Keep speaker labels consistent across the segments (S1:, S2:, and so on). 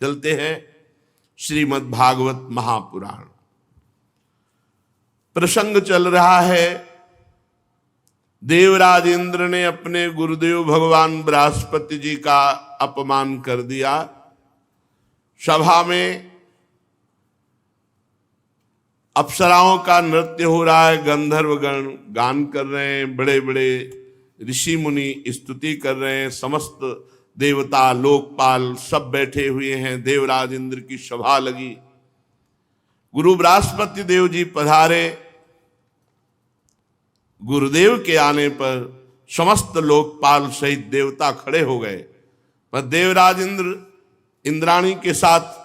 S1: चलते हैं श्रीमद् भागवत महापुराण। प्रसंग चल रहा है, देवराज इंद्र ने अपने गुरुदेव भगवान बृहस्पति जी का अपमान कर दिया। सभा में अप्सराओं का नृत्य हो रहा है, गंधर्वगण गान कर रहे हैं, बड़े बड़े ऋषि मुनि स्तुति कर रहे हैं, समस्त देवता लोकपाल सब बैठे हुए हैं। देवराज इंद्र की सभा लगी। गुरु बृहस्पति देव जी पधारे। गुरुदेव के आने पर समस्त लोकपाल सहित देवता खड़े हो गए, पर देवराज इंद्र इंद्राणी के साथ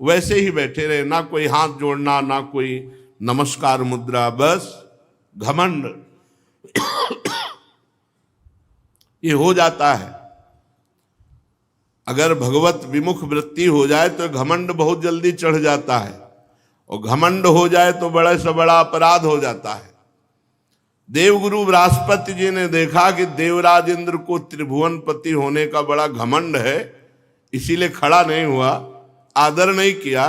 S1: वैसे ही बैठे रहे, ना कोई हाथ जोड़ना, ना कोई नमस्कार मुद्रा, बस घमंड। ये हो जाता है, अगर भगवत विमुख वृत्ति हो जाए तो घमंड बहुत जल्दी चढ़ जाता है, और घमंड हो जाए तो बड़ा से बड़ा अपराध हो जाता है। देवगुरु बृहस्पति जी ने देखा कि देवराज इंद्र को त्रिभुवनपति होने का बड़ा घमंड है, इसीलिए खड़ा नहीं हुआ, आदर नहीं किया,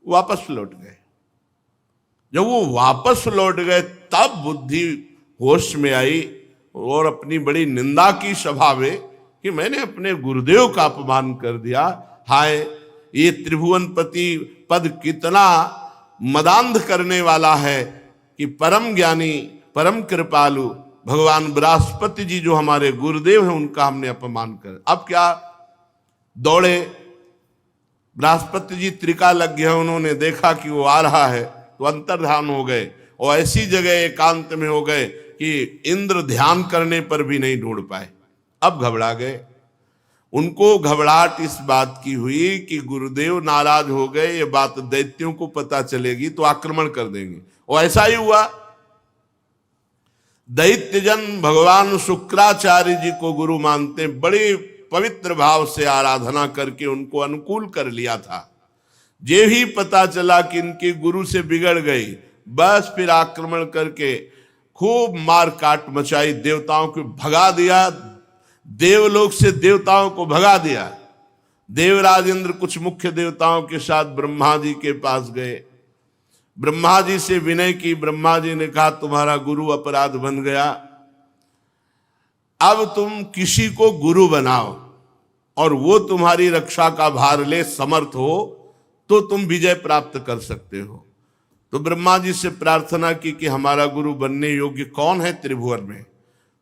S1: वापस लौट गए। जब वो वापस लौट गए तब बुद्धि होश में आई और अपनी बड़ी निंदा की सभा में कि मैंने अपने गुरुदेव का अपमान कर दिया। हाय, ये त्रिभुवनपति पद कितना मदांध करने वाला है कि परम ज्ञानी परम कृपालु भगवान बृहस्पति जी जो हमारे गुरुदेव हैं उनका हमने अपमान कर। अब क्या दौड़े, बृहस्पति जी त्रिका लग गया, उन्होंने देखा कि वो आ रहा है तो अंतर्ध्यान हो गए, और ऐसी जगह एकांत में हो गए कि इंद्र ध्यान करने पर भी नहीं ढूंढ पाए। अब घबरा गए। उनको घबराहट इस बात की हुई कि गुरुदेव नाराज हो गए, ये बात दैत्यों को पता चलेगी तो आक्रमण कर देंगे, और ऐसा ही हुआ। दैत्यजन भगवान शुक्राचार्य जी को गुरु मानते, बड़े पवित्र भाव से आराधना करके उनको अनुकूल कर लिया था। जे ही पता चला कि इनके गुरु से बिगड़ गई, बस फिर आक्रमण करके खूब मार काट मचाई, देवताओं को भगा दिया, देवलोक से देवताओं को भगा दिया। देवराज इंद्र कुछ मुख्य देवताओं के साथ ब्रह्मा जी के पास गए, ब्रह्मा जी से विनय की। ब्रह्मा जी ने कहा तुम्हारा गुरु अपराध बन गया, अब तुम किसी को गुरु बनाओ और वो तुम्हारी रक्षा का भार ले, समर्थ हो तो तुम विजय प्राप्त कर सकते हो। तो ब्रह्मा जी से प्रार्थना की कि हमारा गुरु बनने योग्य कौन है त्रिभुवन में?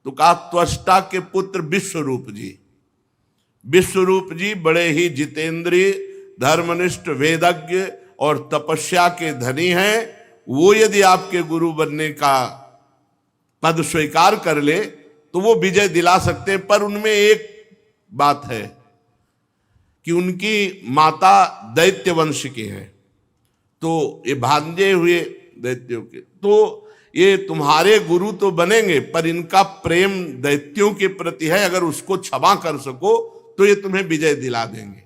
S1: तो कहा त्वष्टा के पुत्र विश्वरूप जी। विश्वरूप जी बड़े ही जितेंद्रिय, धर्मनिष्ठ, वेदज्ञ और तपस्या के धनी हैं। वो यदि आपके गुरु बनने का पद स्वीकार कर ले तो वो विजय दिला सकते हैं, पर उनमें एक बात है कि उनकी माता दैत्य वंश की है, तो ये भांजे हुए दैत्यों के, तो ये तुम्हारे गुरु तो बनेंगे पर इनका प्रेम दैत्यों के प्रति है, अगर उसको क्षमा कर सको तो ये तुम्हें विजय दिला देंगे।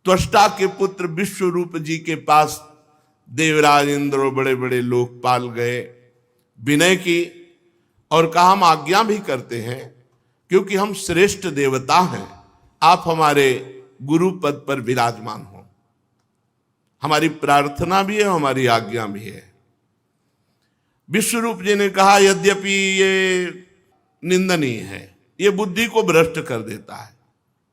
S1: त्वष्टा के पुत्र विश्वरूप जी के पास देवराज इंद्र और बड़े बड़े लोकपाल गए, विनय की और कहा हम आज्ञा भी करते हैं क्योंकि हम श्रेष्ठ देवता हैं, आप हमारे गुरु पद पर विराजमान हो। हमारी प्रार्थना भी है, हमारी आज्ञा भी है। विश्वरूप जी ने कहा यद्यपि ये निंदनीय है, ये बुद्धि को भ्रष्ट कर देता है,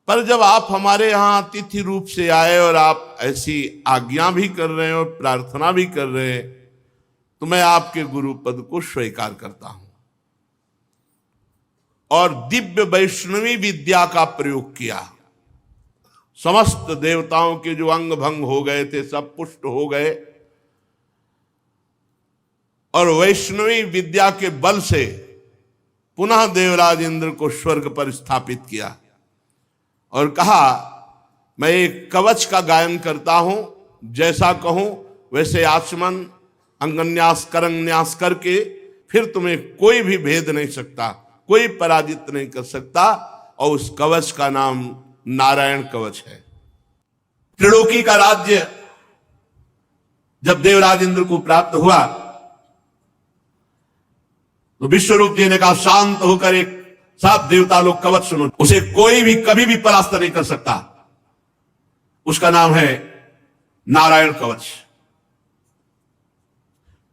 S1: पर जब आप हमारे यहाँ अतिथि रूप से आए और आप ऐसी आज्ञा भी कर रहे हैं और प्रार्थना भी कर रहे हैं, तो मैं आपके गुरु पद को स्वीकार करता हूं। और दिव्य वैष्णवी विद्या का प्रयोग किया। समस्त देवताओं के जो अंग भंग हो गए थे सब पुष्ट हो गए, और वैष्णवी विद्या के बल से पुनः देवराज इंद्र को स्वर्ग पर स्थापित किया और कहा मैं एक कवच का गायन करता हूं, जैसा कहूं वैसे आचमन अंगन्यास करन्यास करके फिर तुम्हें कोई भी भेद नहीं सकता, कोई पराजित नहीं कर सकता, और उस कवच का नाम नारायण कवच है। त्रिलोकी का राज्य जब देवराज इंद्र को प्राप्त हुआ तो विश्वरूप जी ने कहा शांत होकर एक सात देवता लोग कवच सुनो, उसे कोई भी कभी भी परास्त नहीं कर सकता। उसका नाम है नारायण कवच।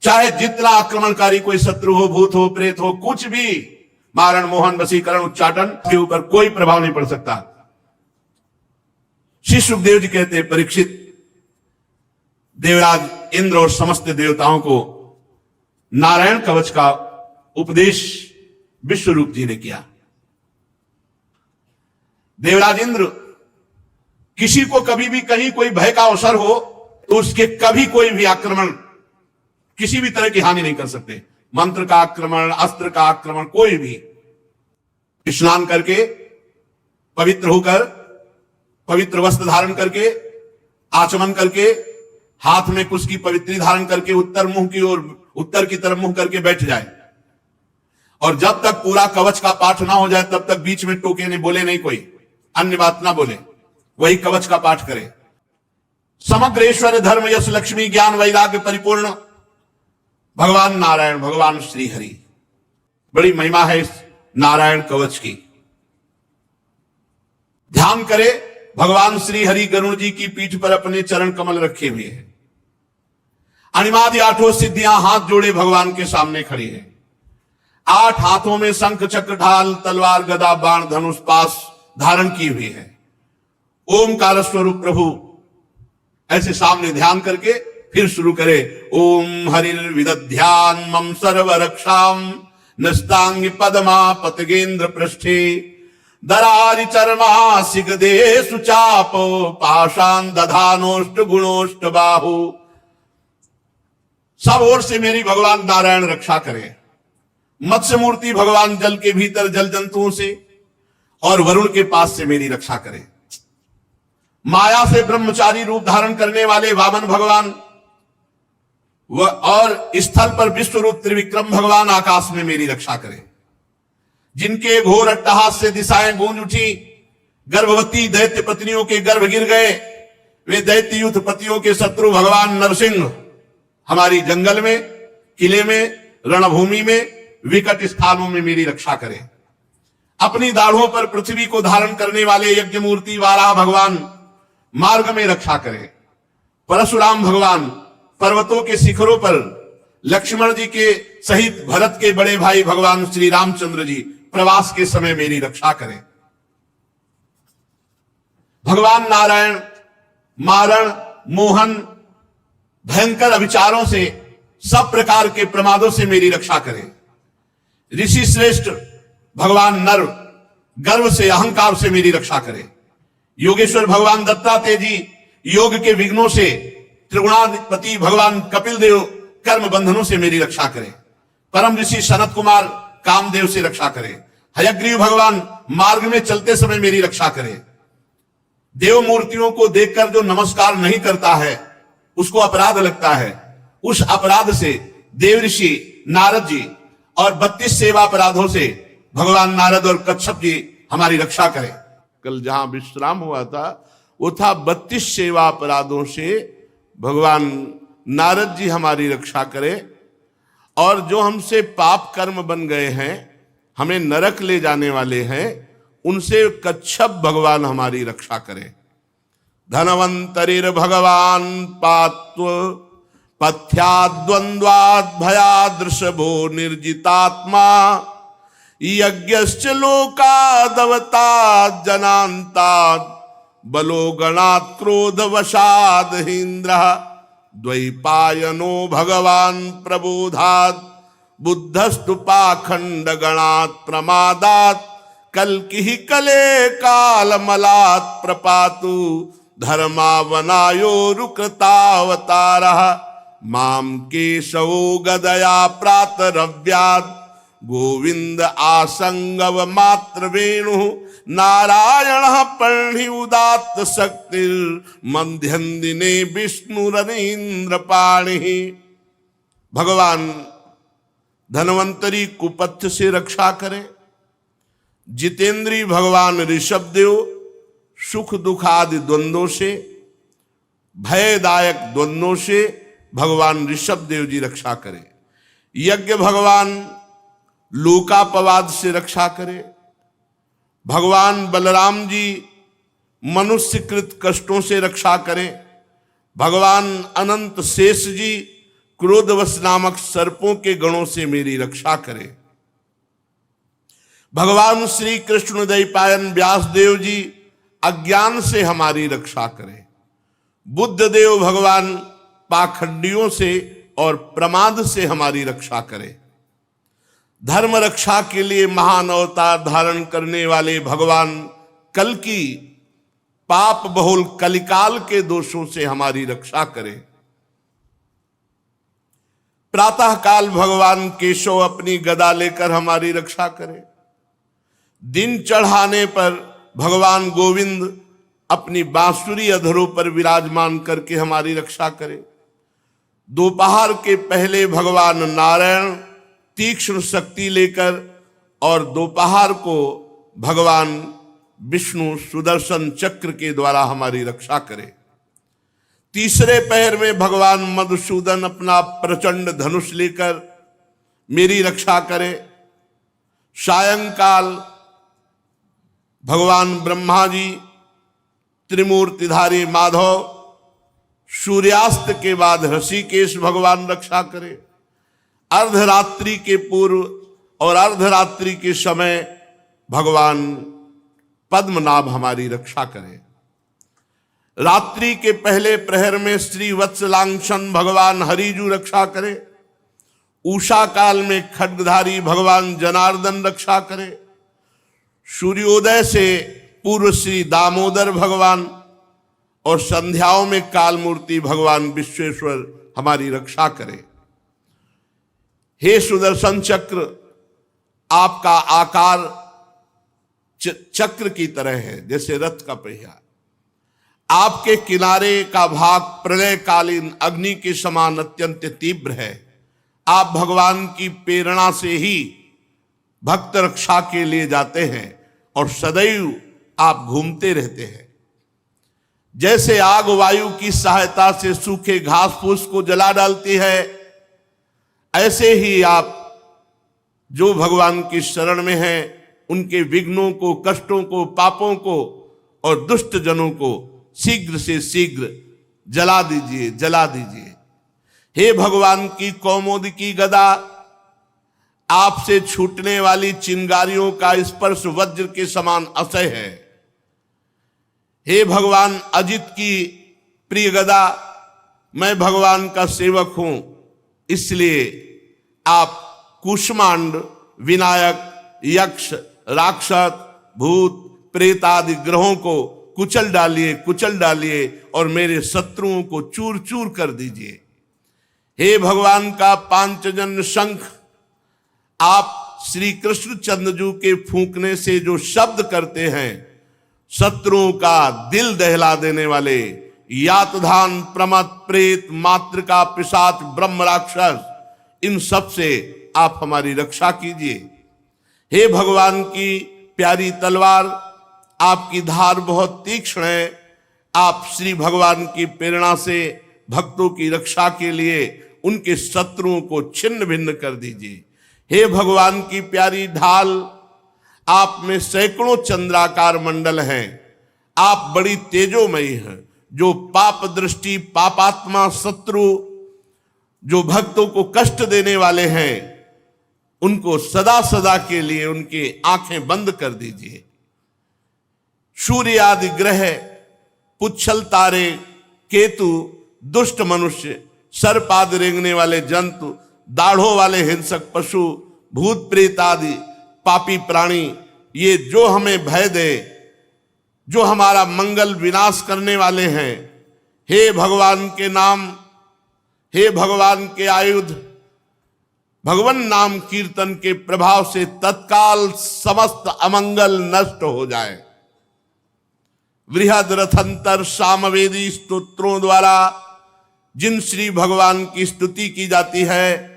S1: चाहे जितना आक्रमणकारी कोई शत्रु हो, भूत हो, प्रेत हो, कुछ भी, मारण, मोहन, वशीकरण, उच्चाटन के ऊपर कोई प्रभाव नहीं पड़ सकता। श्री सुखदेव जी कहते हैं, परीक्षित, देवराज इंद्र और समस्त देवताओं को नारायण कवच का उपदेश विश्वरूप जी ने किया। देवराज इंद्र किसी को कभी भी कहीं कोई भय का अवसर हो तो उसके कभी कोई भी आक्रमण, किसी भी तरह की हानि नहीं कर सकते। मंत्र का आक्रमण, अस्त्र का आक्रमण, कोई भी। स्नान करके, पवित्र होकर, पवित्र वस्त्र धारण करके, आचमन करके, हाथ में कुछ की पवित्री धारण करके, उत्तर मुंह की ओर, उत्तर की तरफ मुंह करके बैठ जाए, और जब तक पूरा कवच का पाठ ना हो जाए तब तक बीच में टोके नहीं, बोले नहीं, कोई अन्य बात ना बोले, वही कवच का पाठ करे। समग्र ऐश्वर्य, धर्म, यश, लक्ष्मी, ज्ञान, वैराग्य परिपूर्ण भगवान नारायण, भगवान श्री हरि। बड़ी महिमा है इस नारायण कवच की। ध्यान करे, भगवान श्री हरि गरुड़ जी की पीठ पर अपने चरण कमल रखे हुए हैं। अणिमादि आठों सिद्धियां हाथ जोड़े भगवान के सामने खड़ी है। 8 हाथों में शंख, चक्र, ढाल, तलवार, गदा, बाण, धनुष, पास धारण की हुई है। ओमकार स्वरूप प्रभु ऐसे सामने ध्यान करके फिर शुरू करे, ओम हरिर विदध्यान मम सर्व रक्षाम नस्तांग पदमा पतगेंद्र पृष्ठे दरारि चरमा सिगदे सुचाप पाषाण दधानोष्ट गुणोष्ट बाहु। सब ओर से मेरी भगवान नारायण रक्षा करे। मत्स्य मूर्ति भगवान जल के भीतर जल जंतुओं से और वरुण के पास से मेरी रक्षा करे। माया से ब्रह्मचारी रूप धारण करने वाले वामन भगवान और स्थल पर विश्व रूप त्रिविक्रम भगवान आकाश में मेरी रक्षा करे। जिनके घोर अट्टहास से दिशाएं गूंज उठी, गर्भवती दैत्य पत्नियों के गर्भ गिर गए, वे दैत्य युद्ध पतियों के शत्रु भगवान नरसिंह हमारी जंगल में, किले में, रणभूमि में, विकट स्थानों में मेरी रक्षा करें। अपनी दाढ़ों पर पृथ्वी को धारण करने वाले यज्ञ मूर्ति वाराह भगवान मार्ग में रक्षा करें। परशुराम भगवान पर्वतों के शिखरों पर लक्ष्मण जी के सहित भरत के बड़े भाई भगवान श्री रामचंद्र जी प्रवास के समय मेरी रक्षा करें। भगवान नारायण मारण, मोहन, भयंकर अविचारों से, सब प्रकार के प्रमादों से मेरी रक्षा करें। ऋषि श्रेष्ठ भगवान नर गर्व से, अहंकार से मेरी रक्षा करें। योगेश्वर भगवान दत्तात्रेय जी योग के विघ्नों से, त्रिगुणाधिपति भगवान कपिल देव कर्म बंधनों से मेरी रक्षा करें। परम ऋषि सनत कुमार कामदेव से रक्षा करें। हयग्रीव भगवान मार्ग में चलते समय मेरी रक्षा करें। देव मूर्तियों को देखकर जो नमस्कार नहीं करता है उसको अपराध लगता है, उस अपराध से देव ऋषि नारद जी और 32 सेवा अपराधों से भगवान नारद और कच्छप जी हमारी रक्षा करें। कल जहां विश्राम हुआ था वो था 32 सेवा अपराधों से भगवान नारद जी हमारी रक्षा करें, और जो हमसे पाप कर्म बन गए हैं, हमें नरक ले जाने वाले हैं, उनसे कच्छप भगवान हमारी रक्षा करें। धनवंतरिर भगवान पात्व पथ्याद्वंद्वाद भयादृशभो निर्जितात्मा यज्ञश्च लोकादवताद जनांताद बलो गणात् क्रोध वशाद हिंद्रः द्वैपायनो भगवान प्रबोधात् बुद्धस्तु पाखंड गणात् प्रमादात् कल्किः कले कालमलात् प्रपातु धर्मावनायोरुकृतावतारः माम केशवो गदया प्रातरव्यात् गोविंद आसंगव मात्र वेणु नारायण पर्णि उदात्त शक्तिर मध्यम दिने विष्णुरनीन्द्र पाणि। भगवान धनवंतरी कुपथ्य से रक्षा करें। जितेंद्री भगवान ऋषभदेव सुख दुखादि द्वंद्वों से, भयदायक द्वंद्वों से भगवान ऋषभदेव जी रक्षा करें। यज्ञ भगवान लोकापवाद से रक्षा करें। भगवान बलराम जी मनुष्यकृत कष्टों से रक्षा करें। भगवान अनंत शेष जी क्रोधवश नामक सर्पों के गणों से मेरी रक्षा करें। भगवान श्री कृष्ण द्वैपायन व्यासदेव जी अज्ञान से हमारी रक्षा करें। बुद्ध देव भगवान पाखंडियों से और प्रमाद से हमारी रक्षा करें। धर्म रक्षा के लिए महान अवतार धारण करने वाले भगवान कल्कि पाप बहुल कलिकाल के दोषों से हमारी रक्षा करें। प्रातः काल भगवान केशव अपनी गदा लेकर हमारी रक्षा करें। दिन चढ़ाने पर भगवान गोविंद अपनी बांसुरी अधरों पर विराजमान करके हमारी रक्षा करें। दोपहर के पहले भगवान नारायण तीक्ष्ण शक्ति लेकर और दोपहर को भगवान विष्णु सुदर्शन चक्र के द्वारा हमारी रक्षा करें। तीसरे पहर में भगवान मधुसूदन अपना प्रचंड धनुष लेकर मेरी रक्षा करें। सायंकाल भगवान ब्रह्मा जी त्रिमूर्तिधारी माधव, सूर्यास्त के बाद ऋषिकेश भगवान रक्षा करें। अर्धरात्रि के पूर्व और अर्धरात्रि के समय भगवान पद्मनाभ हमारी रक्षा करें। रात्रि के पहले प्रहर में श्री वत्सलांक्षन भगवान हरिजू रक्षा करें। उषा काल में खड्गधारी भगवान जनार्दन रक्षा करें। सूर्योदय से पूर्व श्री दामोदर भगवान और संध्याओं में कालमूर्ति भगवान विश्वेश्वर हमारी रक्षा करें। हे सुदर्शन चक्र, आपका आकार चक्र की तरह है जैसे रथ का पहिया। आपके किनारे का भाग प्रलयकालीन अग्नि के समान अत्यंत तीव्र है। आप भगवान की प्रेरणा से ही भक्त रक्षा के लिए जाते हैं और सदैव आप घूमते रहते हैं। जैसे आग वायु की सहायता से सूखे घास फूस को जला डालती है, ऐसे ही आप जो भगवान की शरण में हैं उनके विघ्नों को, कष्टों को, पापों को और दुष्ट जनों को शीघ्र से शीघ्र जला दीजिए, जला दीजिए। हे भगवान की कौमुदी की गदा, आपसे छूटने वाली चिंगारियों का स्पर्श वज्र के समान असह्य है। हे भगवान अजित की प्रिय गदा, मैं भगवान का सेवक हूं, इसलिए आप कूष्मांड, विनायक, यक्ष, राक्षस, भूत, प्रेत आदि ग्रहों को कुचल डालिए, कुचल डालिए और मेरे शत्रुओं को चूर चूर कर दीजिए। हे भगवान का पांचजन्य शंख, आप श्री कृष्ण चंद्रजू के फूंकने से जो शब्द करते हैं, शत्रुओं का दिल दहला देने वाले यातधान, प्रमद, प्रेत, मातृका, पिशाच, ब्रह्म राक्षस, इन सब से आप हमारी रक्षा कीजिए। हे भगवान की प्यारी तलवार, आपकी धार बहुत तीक्ष्ण है। आप श्री भगवान की प्रेरणा से भक्तों की रक्षा के लिए उनके शत्रुओं को छिन्न भिन्न कर दीजिए। हे भगवान की प्यारी ढाल, आप में सैकड़ों चंद्राकार मंडल हैं। आप बड़ी तेजोमयी हैं। जो पाप दृष्टि, पापात्मा, शत्रु, जो भक्तों को कष्ट देने वाले हैं, उनको सदा सदा के लिए उनकी आंखें बंद कर दीजिए। सूर्य आदि ग्रह, पुच्छल तारे, केतु, दुष्ट मनुष्य, सर्प आदि रेंगने वाले जंतु, दाढ़ों वाले हिंसक पशु, भूत प्रेत आदि पापी प्राणी, ये जो हमें भय दे, जो हमारा मंगल विनाश करने वाले हैं, हे भगवान के नाम, हे भगवान के आयुध, भगवान नाम कीर्तन के प्रभाव से तत्काल समस्त अमंगल नष्ट हो जाए। बृहद रथंतर सामवेदी स्तोत्रों द्वारा जिन श्री भगवान की स्तुति की जाती है,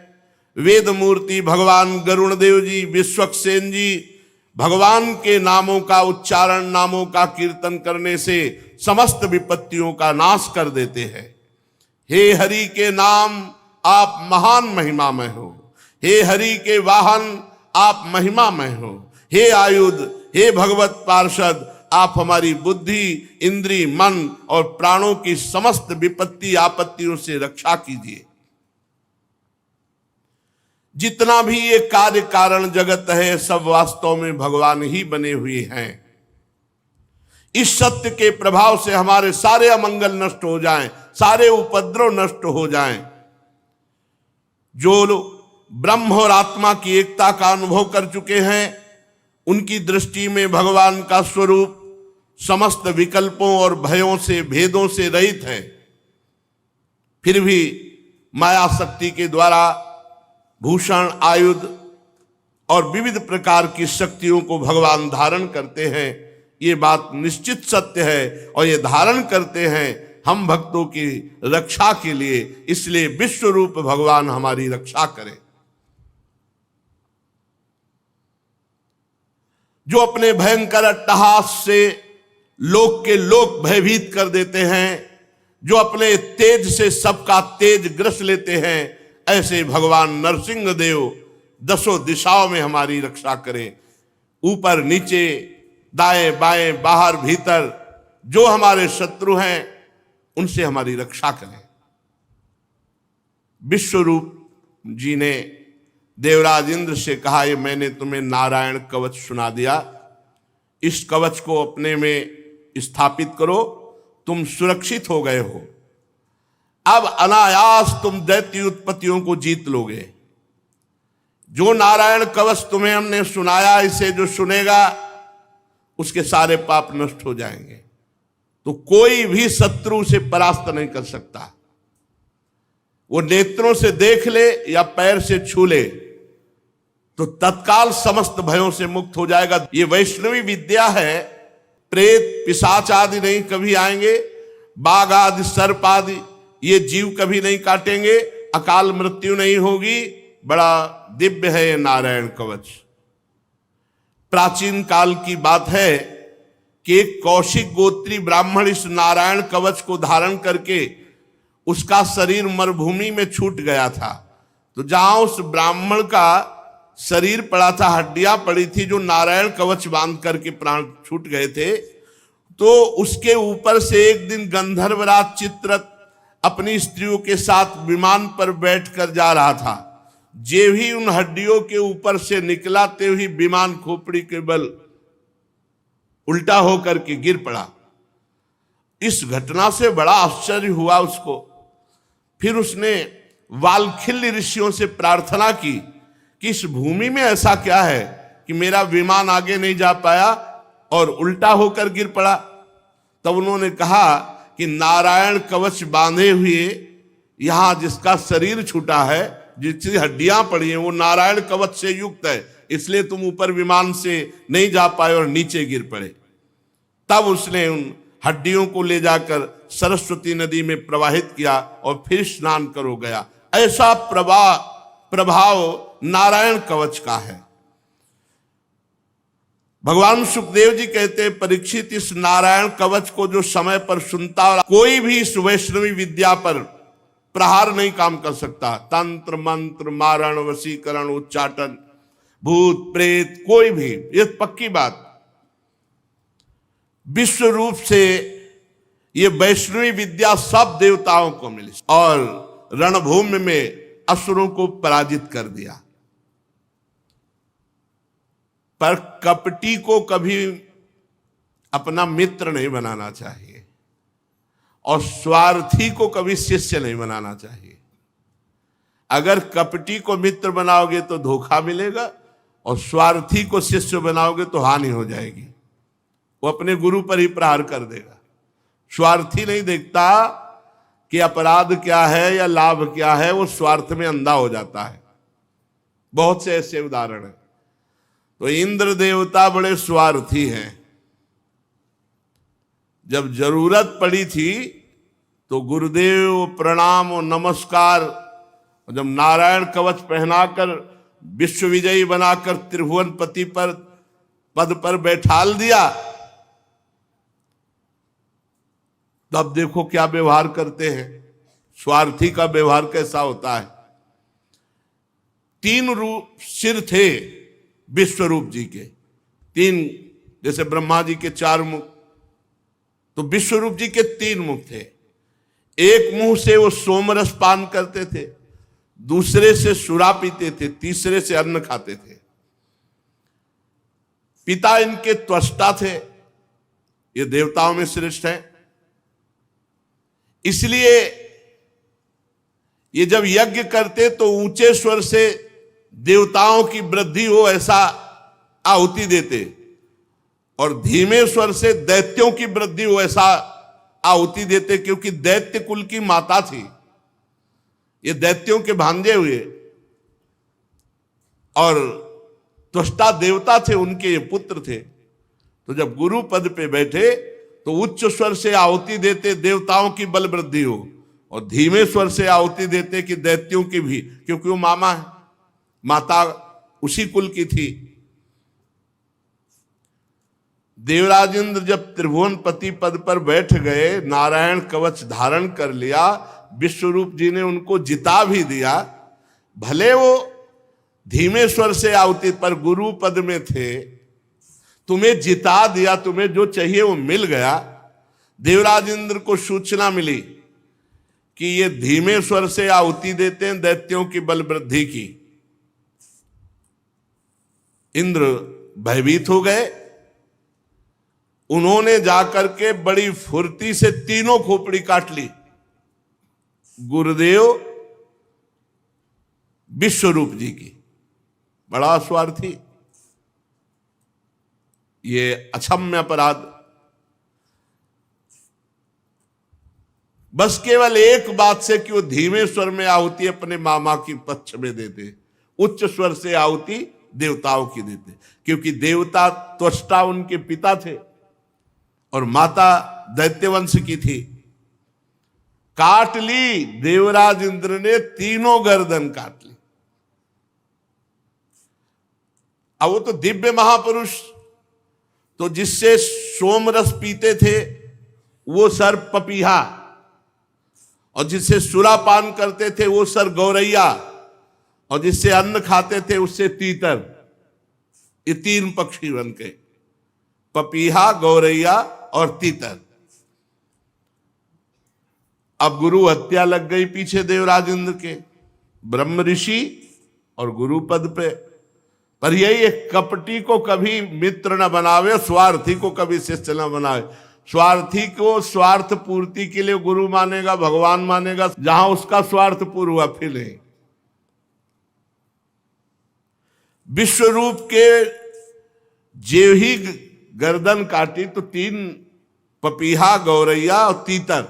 S1: वेद मूर्ति भगवान गरुण देव जी, विश्वक्सेन जी, भगवान के नामों का उच्चारण, नामों का कीर्तन करने से समस्त विपत्तियों का नाश कर देते हैं। हे हरि के नाम, आप महान महिमामय हो। हे हरि के वाहन, आप महिमामय हो। हे आयुध, हे भगवत पार्षद, आप हमारी बुद्धि, इंद्री, मन और प्राणों की समस्त विपत्ति आपत्तियों से रक्षा कीजिए। जितना भी ये कार्य कारण जगत है सब वास्तव में भगवान ही बने हुए हैं। इस सत्य के प्रभाव से हमारे सारे अमंगल नष्ट हो जाएं, सारे उपद्रव नष्ट हो जाएं। जो लोग ब्रह्म और आत्मा की एकता का अनुभव कर चुके हैं उनकी दृष्टि में भगवान का स्वरूप समस्त विकल्पों और भयों से, भेदों से रहित है। फिर भी माया शक्ति के द्वारा भूषण, आयुध और विविध प्रकार की शक्तियों को भगवान धारण करते हैं। ये बात निश्चित सत्य है और ये धारण करते हैं हम भक्तों की रक्षा के लिए। इसलिए विश्व रूप भगवान हमारी रक्षा करें। जो अपने भयंकर अट्टहास से लोक के लोक भयभीत कर देते हैं, जो अपने तेज से सबका तेज ग्रस लेते हैं, ऐसे भगवान नरसिंह देव दसों दिशाओं में हमारी रक्षा करें। ऊपर नीचे, दाएं बाएं, बाहर भीतर जो हमारे शत्रु हैं उनसे हमारी रक्षा करें। विश्वरूप जी ने देवराज इंद्र से कहा, ये मैंने तुम्हें नारायण कवच सुना दिया, इस कवच को अपने में स्थापित करो, तुम सुरक्षित हो गए हो। अब अनायास तुम दैत्य उत्पत्तियों को जीत लोगे। जो नारायण कवच तुम्हें हमने सुनाया, इसे जो सुनेगा उसके सारे पाप नष्ट हो जाएंगे। तो कोई भी शत्रु उसे परास्त नहीं कर सकता। वो नेत्रों से देख ले या पैर से छू ले तो तत्काल समस्त भयों से मुक्त हो जाएगा। ये वैष्णवी विद्या है। प्रेत, पिशाच आदि नहीं कभी आएंगे, बाघ आदि, सर्प आदि ये जीव कभी नहीं काटेंगे, अकाल मृत्यु नहीं होगी। बड़ा दिव्य है ये नारायण कवच। प्राचीन काल की बात है कि एक कौशिक गोत्री ब्राह्मण इस नारायण कवच को धारण करके उसका शरीर मरुभूमि में छूट गया था। तो जहां उस ब्राह्मण का शरीर पड़ा था, हड्डियां पड़ी थी, जो नारायण कवच बांध करके प्राण छूट गए थे, तो उसके ऊपर से एक दिन गंधर्वराज चित्ररथ अपनी स्त्रियों के साथ विमान पर बैठकर जा रहा था। जे भी उन हड्डियों के ऊपर से निकला, ते ही विमान खोपड़ी के बल उल्टा होकर के गिर पड़ा। इस घटना से बड़ा आश्चर्य हुआ उसको। फिर उसने वाल्खिल्य ऋषियों से प्रार्थना की कि इस भूमि में ऐसा क्या है कि मेरा विमान आगे नहीं जा पाया और उल्टा होकर गिर पड़ा। तब उन्होंने कहा कि नारायण कवच बांधे हुए यहां जिसका शरीर छूटा है, जिसकी हड्डियां पड़ी हैं, वो नारायण कवच से युक्त है, इसलिए तुम ऊपर विमान से नहीं जा पाए और नीचे गिर पड़े। तब उसने उन हड्डियों को ले जाकर सरस्वती नदी में प्रवाहित किया और फिर स्नान करो गया। ऐसा प्रभाव नारायण कवच का है। भगवान सुखदेव जी कहते हैं, परीक्षित, इस नारायण कवच को जो समय पर सुनता, और कोई भी इस वैष्णवी विद्या पर प्रहार नहीं काम कर सकता। तंत्र, मंत्र, मारण, वशीकरण, उच्चाटन, भूत प्रेत, कोई भी, ये पक्की बात। विश्व रूप से ये वैष्णवी विद्या सब देवताओं को मिली और रणभूमि में असुरों को पराजित कर दिया। पर कपटी को कभी अपना मित्र नहीं बनाना चाहिए और स्वार्थी को कभी शिष्य नहीं बनाना चाहिए। अगर कपटी को मित्र बनाओगे तो धोखा मिलेगा और स्वार्थी को शिष्य बनाओगे तो हानि हो जाएगी। वो अपने गुरु पर ही प्रहार कर देगा। स्वार्थी नहीं देखता कि अपराध क्या है या लाभ क्या है, वो स्वार्थ में अंधा हो जाता है। बहुत से ऐसे उदाहरण हैं। तो इंद्र देवता बड़े स्वार्थी हैं। जब जरूरत पड़ी थी तो गुरुदेव प्रणाम और नमस्कार, जब नारायण कवच पहनाकर विश्व विजयी बनाकर त्रिभुवन पति पर पद पर बैठाल दिया, तब देखो क्या व्यवहार करते हैं। स्वार्थी का व्यवहार कैसा होता है। 3 रूप सिर थे विश्वरूप जी के, 3 जैसे ब्रह्मा जी के 4 मुख, तो विश्वरूप जी के 3 मुख थे। एक मुंह से वो सोमरस पान करते थे, दूसरे से सुरा पीते थे, तीसरे से अन्न खाते थे। पिता इनके त्वष्टा थे, ये देवताओं में श्रेष्ठ है। इसलिए ये जब यज्ञ करते तो ऊंचे स्वर से देवताओं की वृद्धि हो ऐसा आहुति देते, और धीमे स्वर से दैत्यों की वृद्धि हो ऐसा आहुति देते, क्योंकि दैत्य कुल की माता थी, ये दैत्यों के भांजे हुए, और त्वष्टा देवता थे, उनके ये पुत्र थे। तो जब गुरु पद पे बैठे तो उच्च स्वर से आहुति देते देवताओं की बल वृद्धि हो, और धीमे स्वर से आहुति देते कि दैत्यों की भी, क्योंकि वो मामा है, माता उसी कुल की थी। देवराज इंद्र जब त्रिभुवनपति पद पर बैठ गए, नारायण कवच धारण कर लिया, विश्वरूप जी ने उनको जिता भी दिया। भले वो धीमे स्वर से आहुति पर गुरु पद में थे, तुम्हें जिता दिया, तुम्हें जो चाहिए वो मिल गया। देवराज इंद्र को सूचना मिली कि ये धीमे स्वर से आहुति देते हैं दैत्यों की बल वृद्धि की। इंद्र भयभीत हो गए। उन्होंने जाकर के बड़ी फुर्ती से तीनों खोपड़ी काट ली। गुरुदेव विश्वरूप जी की, बड़ा स्वार्थी, ये अक्षम्य अपराध। बस केवल एक बात से कि वो धीमे स्वर में आहुति अपने मामा की पक्ष में देते, उच्च स्वर से आहुति देवताओं की देते, क्योंकि देवता त्वष्टा उनके पिता थे और माता दैत्यवंश की थी। काट ली, देवराज इंद्र ने तीनों गर्दन काट ली। अब वो तो दिव्य महापुरुष, तो जिससे सोमरस पीते थे वो सर पपीहा, और जिससे सुरापान करते थे वो सर गौरैया, और जिससे अन्न खाते थे उससे तीतर। ये 3 पक्षी बन गए, पपीहा, गौरैया और तीतर। अब गुरु हत्या लग गई पीछे देवराज इंद्र के, ब्रह्म ऋषि और गुरु पद पे। पर यही एक कपटी को कभी मित्र न बनावे, स्वार्थी को कभी शिष्य न बनावे। स्वार्थी को स्वार्थ पूर्ति के लिए गुरु मानेगा, भगवान मानेगा, जहां उसका स्वार्थ पूर्ण हुआ फिर नहीं। विश्वरूप के जे ही गर्दन काटी तो 3 पपीहा, गौरैया और तीतर,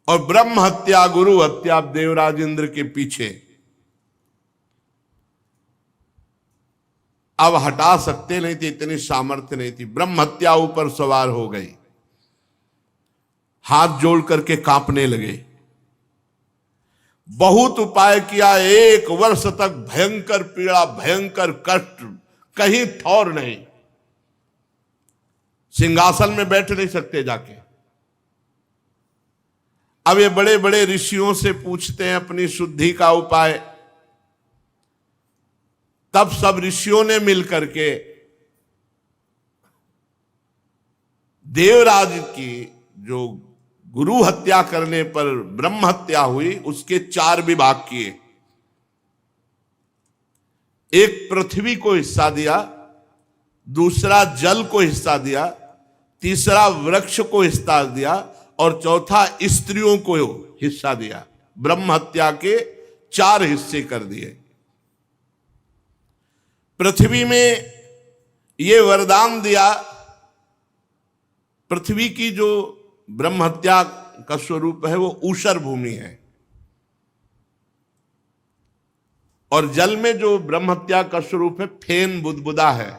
S1: और ब्रह्म हत्या, गुरु हत्या देवराज इंद्र के पीछे। अब हटा सकते नहीं थे, इतनी सामर्थ्य नहीं थी। ब्रह्म हत्या ऊपर सवार हो गई, हाथ जोड़ करके कांपने लगे। बहुत उपाय किया, 1 वर्ष तक भयंकर पीड़ा, भयंकर कष्ट, कहीं ठौर नहीं। सिंहासन में बैठ नहीं सकते जाके। अब ये बड़े बड़े ऋषियों से पूछते हैं अपनी शुद्धि का उपाय। तब सब ऋषियों ने मिलकर के देवराज की जो गुरु हत्या करने पर ब्रह्म हत्या हुई उसके 4 विभाग किए। एक पृथ्वी को हिस्सा दिया, दूसरा जल को हिस्सा दिया, तीसरा वृक्ष को हिस्सा दिया, और चौथा स्त्रियों को हिस्सा दिया। ब्रह्म हत्या के 4 हिस्से कर दिए। पृथ्वी में ये वरदान दिया, पृथ्वी की जो ब्रह्म हत्या का स्वरूप है वो ऊषर भूमि है, और जल में जो ब्रह्म हत्या का स्वरूप है फेन बुदबुदा है,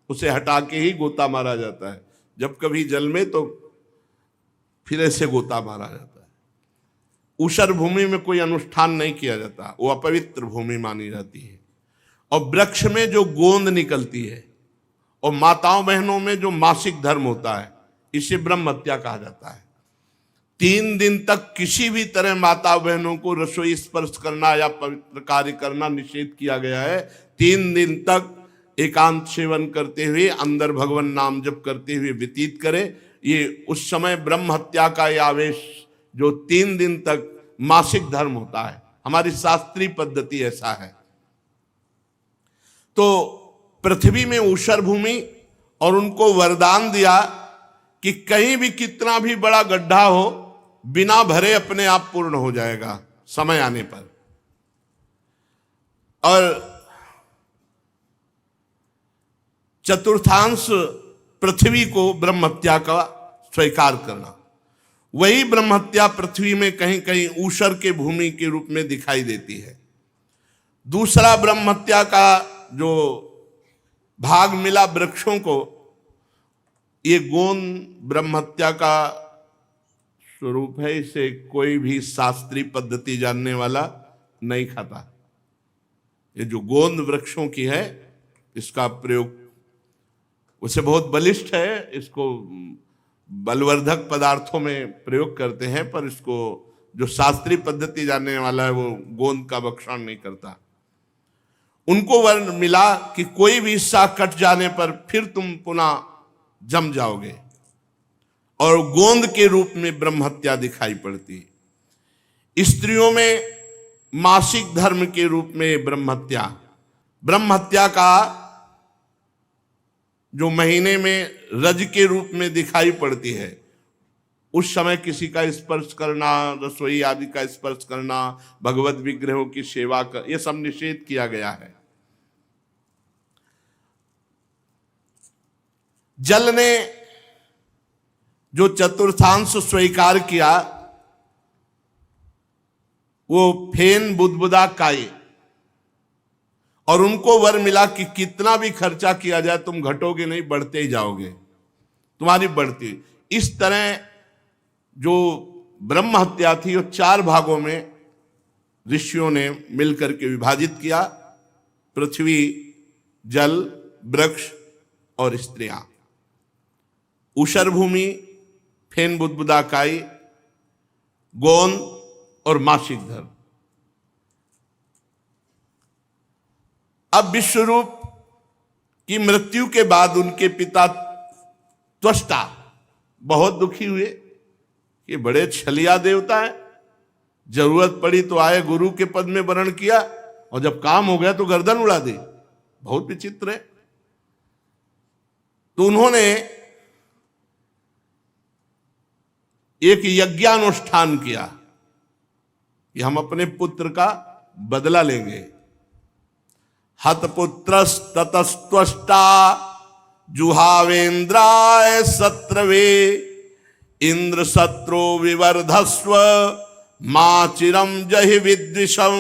S1: उसे हटा के ही गोता मारा जाता है। जब कभी जल में तो फिर ऐसे गोता मारा जाता है। ऊषर भूमि में कोई अनुष्ठान नहीं किया जाता, वो अपवित्र भूमि मानी जाती है। और वृक्ष में जो गोंद निकलती है, और माताओं बहनों में जो मासिक धर्म होता है, इसे ब्रह्म हत्या कहा जाता है। 3 दिन तक किसी भी तरह माता बहनों को रसोई स्पर्श करना या पवित्र कार्य करना निषेध किया गया है। 3 दिन तक एकांत सेवन करते हुए अंदर भगवान नाम जप करते हुए व्यतीत करे। ये उस समय ब्रह्म हत्या का ये आवेश जो 3 दिन तक मासिक धर्म होता है, हमारी शास्त्रीय पद्धति ऐसा है। तो पृथ्वी में ऊषर भूमि और उनको वरदान दिया कि कहीं भी कितना भी बड़ा गड्ढा हो, बिना भरे अपने आप पूर्ण हो जाएगा समय आने पर। और चतुर्थांश पृथ्वी को ब्रह्महत्या का स्वीकार करना, वही ब्रह्महत्या पृथ्वी में कहीं कहीं ऊषर के भूमि के रूप में दिखाई देती है। दूसरा ब्रह्महत्या का जो भाग मिला वृक्षों को, ये गोंद ब्रह्महत्या का स्वरूप है। इसे कोई भी शास्त्रीय पद्धति जानने वाला नहीं खाता। ये जो गोंद वृक्षों की है, इसका प्रयोग उसे बहुत बलिष्ठ है, इसको बलवर्धक पदार्थों में प्रयोग करते हैं, पर इसको जो शास्त्रीय पद्धति जानने वाला है वो गोंद का भक्षण नहीं करता। उनको वर्ण मिला कि कोई भी हिस्सा कट जाने पर फिर तुम पुनः जम जाओगे, और गोंद के रूप में ब्रह्महत्या दिखाई पड़ती। स्त्रियों में मासिक धर्म के रूप में ब्रह्महत्या का जो महीने में रज के रूप में दिखाई पड़ती है, उस समय किसी का स्पर्श करना, रसोई आदि का स्पर्श करना, भगवत विग्रहों की सेवा कर, यह सब निषेध किया गया है। जल ने जो चतुर्थांश स्वीकार किया, वो फेन बुदबुदा काई, और उनको वर मिला कि कितना भी खर्चा किया जाए तुम घटोगे नहीं, बढ़ते ही जाओगे, तुम्हारी बढ़ती। इस तरह जो ब्रह्म हत्या थी वो 4 भागों में ऋषियों ने मिलकर के विभाजित किया: पृथ्वी, जल, वृक्ष और स्त्रियां। ऊषर भूमि, फेन बुदबुदा काई, गोंद और मासिक धर्म। अब विश्वरूप की मृत्यु के बाद उनके पिता त्वष्टा बहुत दुखी हुए कि बड़े छलिया देवता है, जरूरत पड़ी तो आए, गुरु के पद में वर्ण किया, और जब काम हो गया तो गर्दन उड़ा दी। बहुत विचित्र है। तो उन्होंने एक यज्ञानुष्ठान किया कि हम अपने पुत्र का बदला लेंगे। हतपुत्रस्ततस्त्वष्टा जुहावेन्द्राय सत्रवे, इंद्र शत्रु विवर्धस्व मां चिरम जहि विद्विषम।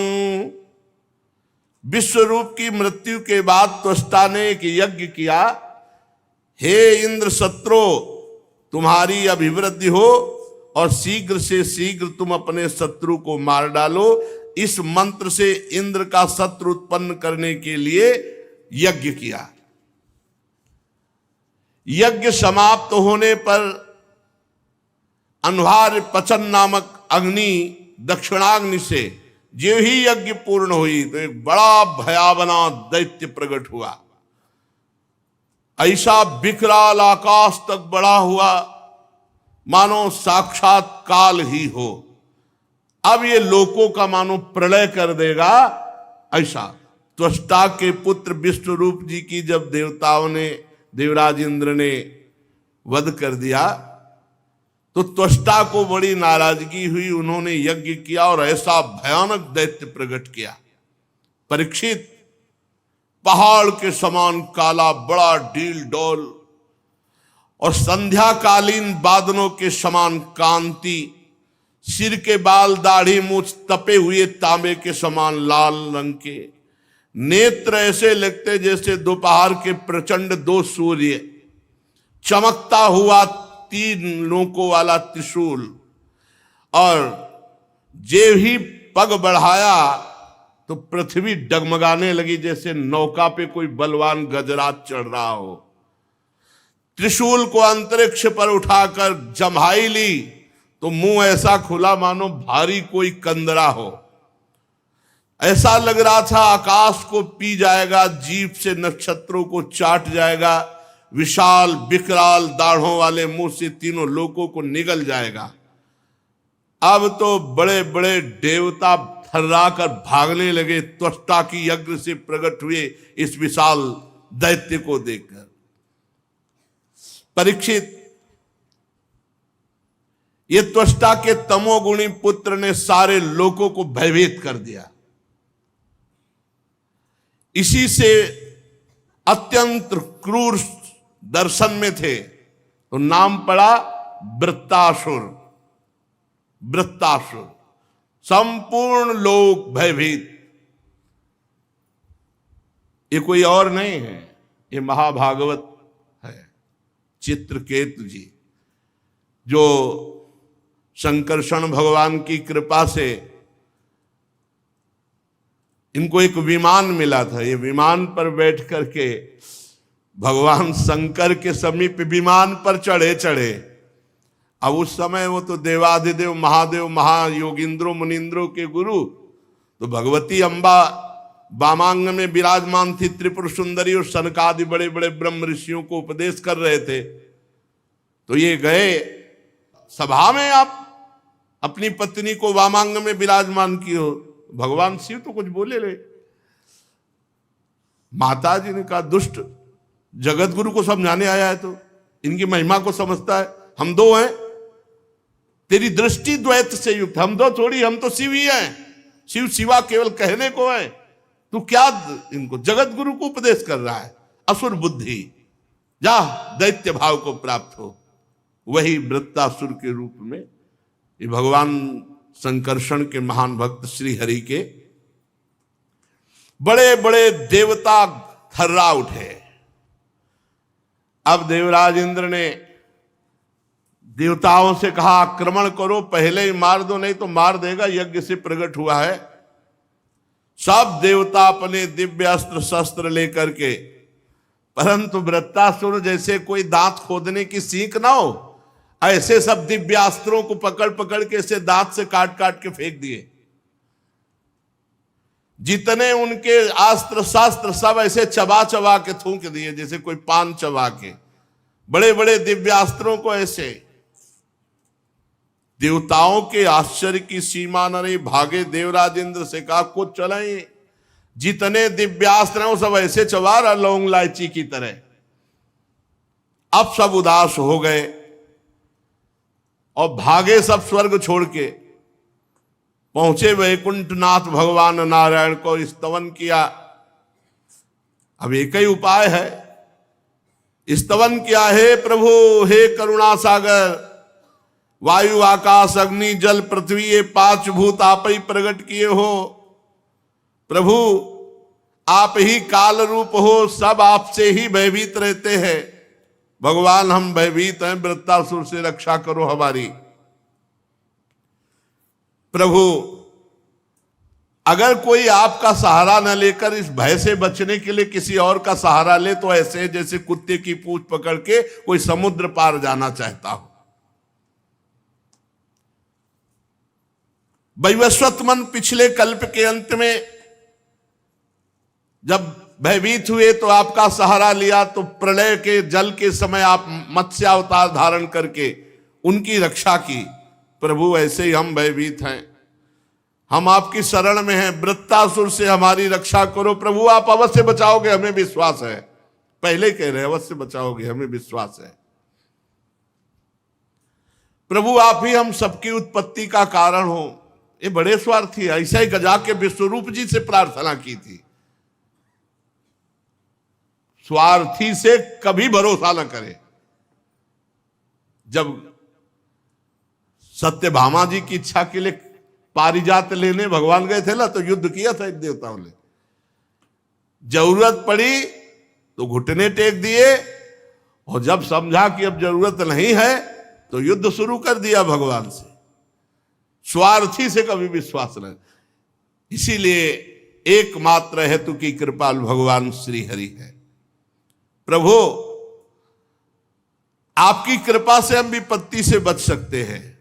S1: विश्वरूप की मृत्यु के बाद त्वष्टा ने एक यज्ञ किया, हे इंद्र शत्रु, तुम्हारी अभिवृद्धि हो और शीघ्र से शीघ्र तुम अपने शत्रु को मार डालो। इस मंत्र से इंद्र का शत्रु उत्पन्न करने के लिए यज्ञ किया। यज्ञ समाप्त होने पर अन्वार पचन नामक अग्नि, दक्षिणाग्नि से जो ही यज्ञ पूर्ण हुई तो एक बड़ा भयावना दैत्य प्रकट हुआ। ऐसा विकराल आकाश तक बड़ा हुआ मानो साक्षात काल ही हो। अब ये लोकों का मानो प्रलय कर देगा। ऐसा त्वष्टा के पुत्र विश्वरूप जी की जब देवताओं ने, देवराज इंद्र ने वध कर दिया तो त्वष्टा को बड़ी नाराजगी हुई। उन्होंने यज्ञ किया और ऐसा भयानक दैत्य प्रकट किया। परीक्षित पहाड़ के समान काला, बड़ा डील डोल और संध्याकालीन बादलों के समान कांति, सिर के बाल, दाढ़ी, मूछ तपे हुए तांबे के समान लाल रंग के, नेत्र ऐसे लगते जैसे दोपहर के प्रचंड 2 सूर्य, चमकता हुआ 3 नोकों वाला त्रिशूल, और जे ही पग बढ़ाया तो पृथ्वी डगमगाने लगी जैसे नौका पे कोई बलवान गजराज चढ़ रहा हो। त्रिशूल को अंतरिक्ष पर उठाकर जम्हाई ली तो मुंह ऐसा खुला मानो भारी कोई कंदरा हो। ऐसा लग रहा था आकाश को पी जाएगा, जीभ से नक्षत्रों को चाट जाएगा, विशाल विकराल दाढ़ों वाले मुंह से तीनों लोकों को निगल जाएगा। अब तो बड़े बड़े देवता थर्रा कर भागने लगे त्वष्टा की यज्ञ से प्रकट हुए इस विशाल दैत्य को देखकर। परीक्षित, ये त्वष्टा के तमोगुणी पुत्र ने सारे लोकों को भयभीत कर दिया। इसी से अत्यंत क्रूर दर्शन में थे तो नाम पड़ा वृत्तासुर। वृत्तासुर, संपूर्ण लोक भयभीत। ये कोई और नहीं है, ये महाभागवत है, चित्रकेतु जी, जो शंकरषण भगवान की कृपा से इनको एक विमान मिला था। ये विमान पर बैठ करके भगवान शंकर के समीप विमान पर चढ़े। अब उस समय वो तो देवाधिदेव महादेव महायोगिंद्रो मुनिंद्रो के गुरु, तो भगवती अम्बा वामांग में विराजमान थी, त्रिपुर सुंदरी और सनकादि बड़े बड़े ब्रह्म ऋषियों को उपदेश कर रहे थे। तो ये गए सभा में, आप अपनी पत्नी को वामांग में विराजमान की हो। भगवान शिव तो कुछ बोले ले। माता जी ने कहा दुष्ट, जगत गुरु को समझाने आया है तो इनकी महिमा को समझता है। हम दो हैं, तेरी दृष्टि द्वैत से युक्त, हम दो थोड़ी, हम तो शिव ही हैं। शिव शिवा केवल कहने को है, तू क्या इनको जगत गुरु को उपदेश कर रहा है? असुर बुद्धि, जा दैत्य भाव को प्राप्त हो। वही वृत्तासुर के रूप में ये भगवान संकर्षण के महान भक्त श्री हरि के बड़े बड़े देवता थर्रा उठे। अब देवराज इंद्र ने देवताओं से कहा आक्रमण करो, पहले ही मार दो, नहीं तो मार देगा, यज्ञ से प्रकट हुआ है। सब देवता अपने दिव्य अस्त्र शस्त्र लेकर के, परंतु वृत्तासुर जैसे कोई दांत खोदने की सीख ना हो, ऐसे सब दिव्यास्त्रों को पकड़ पकड़ के ऐसे दांत से काट काट के फेंक दिए। जितने उनके अस्त्र शास्त्र सब ऐसे चबा चबा के थूक दिए, जैसे कोई पान चबा के। बड़े बड़े दिव्यास्त्रों को ऐसे। देवताओं के आश्चर्य की सीमा न रही, भागे देवराज इंद्र से कहा कुछ चलाएं। जितने दिव्यास्त्र हैं वो सब ऐसे चबा रहा लौंग इलायची की तरह। अब सब उदास हो गए और भागे सब स्वर्ग छोड़ के, पहुंचे वैकुंठनाथ भगवान नारायण को स्तवन किया। अब एक ही उपाय है, स्तवन किया, हे प्रभु, हे करुणा सागर, वायु आकाश अग्नि जल पृथ्वी ये पांच भूत आप ही प्रकट किए हो। प्रभु आप ही काल रूप हो, सब आपसे ही भयभीत रहते हैं। भगवान हम भयभीत हैं, वृत्तासुर से रक्षा करो हमारी। प्रभु अगर कोई आपका सहारा न लेकर इस भय से बचने के लिए किसी और का सहारा ले तो ऐसे जैसे कुत्ते की पूंछ पकड़ के कोई समुद्र पार जाना चाहता हो। वैवस्वत मन पिछले कल्प के अंत में जब भयभीत हुए तो आपका सहारा लिया, तो प्रलय के जल के समय आप मत्स्यावतार धारण करके उनकी रक्षा की। प्रभु ऐसे ही हम भयभीत हैं, हम आपकी शरण में हैं, वृत्तासुर से हमारी रक्षा करो। प्रभु आप अवश्य बचाओगे, हमें विश्वास है। पहले कह रहे अवश्य बचाओगे, हमें विश्वास है। प्रभु आप ही हम सबकी उत्पत्ति का कारण हो। ये बड़े स्वार्थी, ऐसा ही गजा के विश्वरूप जी से प्रार्थना की थी। स्वार्थी से कभी भरोसा न करे। जब सत्यभामा जी की इच्छा के लिए पारिजात लेने भगवान गए थे ना, तो युद्ध किया था इन देवताओं ने। जरूरत पड़ी तो घुटने टेक दिए, और जब समझा कि अब जरूरत नहीं है तो युद्ध शुरू कर दिया भगवान से। स्वार्थी से कभी विश्वास न। इसीलिए एकमात्र हेतु की कृपाल भगवान श्री हरि है। प्रभु आपकी कृपा से हम विपत्ति से बच सकते हैं,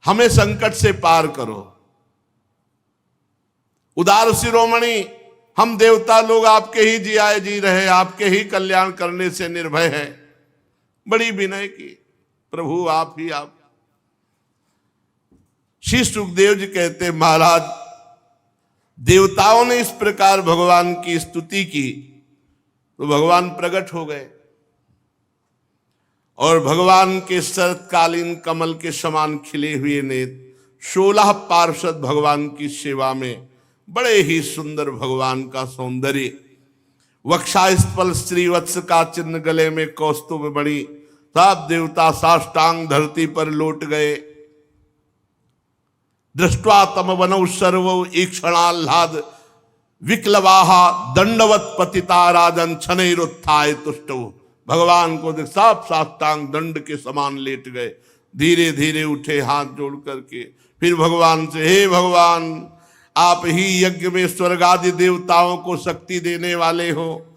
S1: हमें संकट से पार करो। उदार शिरोमणि, हम देवता लोग आपके ही जियाए जी रहे, आपके ही कल्याण करने से निर्भय है। बड़ी विनय की, प्रभु आप ही आप। श्री सुखदेव जी कहते, महाराज देवताओं ने इस प्रकार भगवान की स्तुति की तो भगवान प्रकट हो गए और भगवान के शरतकालीन कमल के समान खिले हुए नेत्र 16 पार्षद भगवान की सेवा में, बड़े ही सुंदर भगवान का सौंदर्य, वक्षास्थल श्रीवत्स का चिन्ह, गले में कौस्तुभ मणि, सब देवता साष्टांग धरती पर लौट गए। दृष्ट्वा तम वनौ सर्वौ ईक्षणाह्लाद विक्लवाहा दंडवत पतिता राजन छनैरुत्थाय तुष्टौ। भगवान को देख सब साष्टांग दंड के समान लेट गए, धीरे धीरे उठे हाथ जोड़ करके। फिर भगवान से, हे भगवान आप ही यज्ञ में स्वर्ग आदि देवताओं को शक्ति देने वाले हो,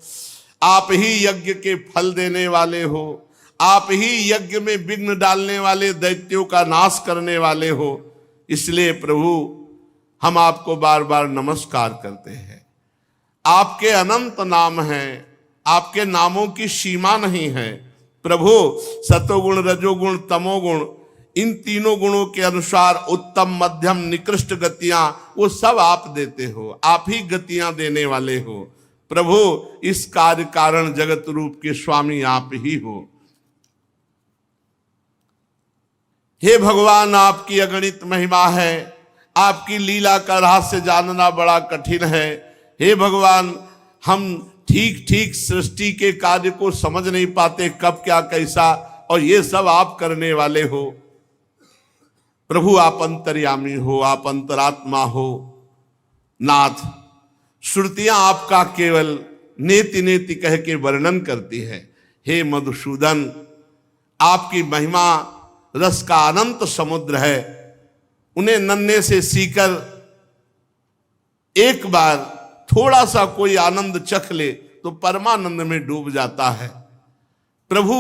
S1: आप ही यज्ञ के फल देने वाले हो, आप ही यज्ञ में विघ्न डालने वाले दैत्यों का नाश करने वाले हो, इसलिए प्रभु हम आपको बार बार नमस्कार करते हैं। आपके अनंत नाम हैं, आपके नामों की सीमा नहीं है। प्रभु सतोगुण रजोगुण तमोगुण, इन तीनों गुणों के अनुसार उत्तम मध्यम निकृष्ट गतियां वो सब आप देते हो, आप ही गतियां देने वाले हो। प्रभु इस कार्य कारण जगत रूप के स्वामी आप ही हो। हे भगवान आपकी अगणित महिमा है, आपकी लीला का रहस्य जानना बड़ा कठिन है। हे भगवान हम ठीक ठीक सृष्टि के कार्य को समझ नहीं पाते, कब क्या कैसा, और ये सब आप करने वाले हो। प्रभु आप अंतर्यामी हो, आप अंतरात्मा हो। नाथ श्रुतियां आपका केवल नेति नेति कह के वर्णन करती है। हे मधुसूदन आपकी महिमा रस का अनंत समुद्र है, उन्हें नन्हे से सीकर एक बार थोड़ा सा कोई आनंद चख ले तो परमानंद में डूब जाता है। प्रभु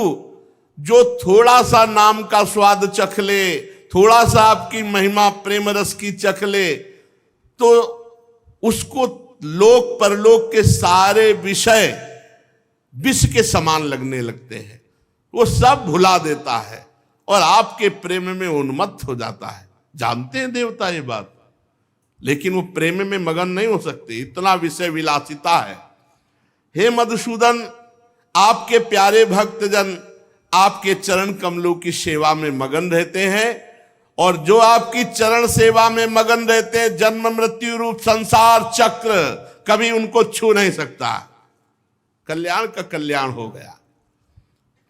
S1: जो थोड़ा सा नाम का स्वाद चख ले, थोड़ा सा आपकी महिमा प्रेम रस की चख ले, तो उसको लोक परलोक के सारे विषय विष के समान लगने लगते हैं, वो सब भुला देता है और आपके प्रेम में उन्मत्त हो जाता है। जानते हैं देवता ये बात, लेकिन वो प्रेम में मगन नहीं हो सकते, इतना विषय विलासिता है। हे मधुसूदन आपके प्यारे भक्तजन आपके चरण कमलों की सेवा में मगन रहते हैं, और जो आपकी चरण सेवा में मगन रहते हैं, जन्म मृत्यु रूप संसार चक्र कभी उनको छू नहीं सकता। कल्याण का कल्याण हो गया।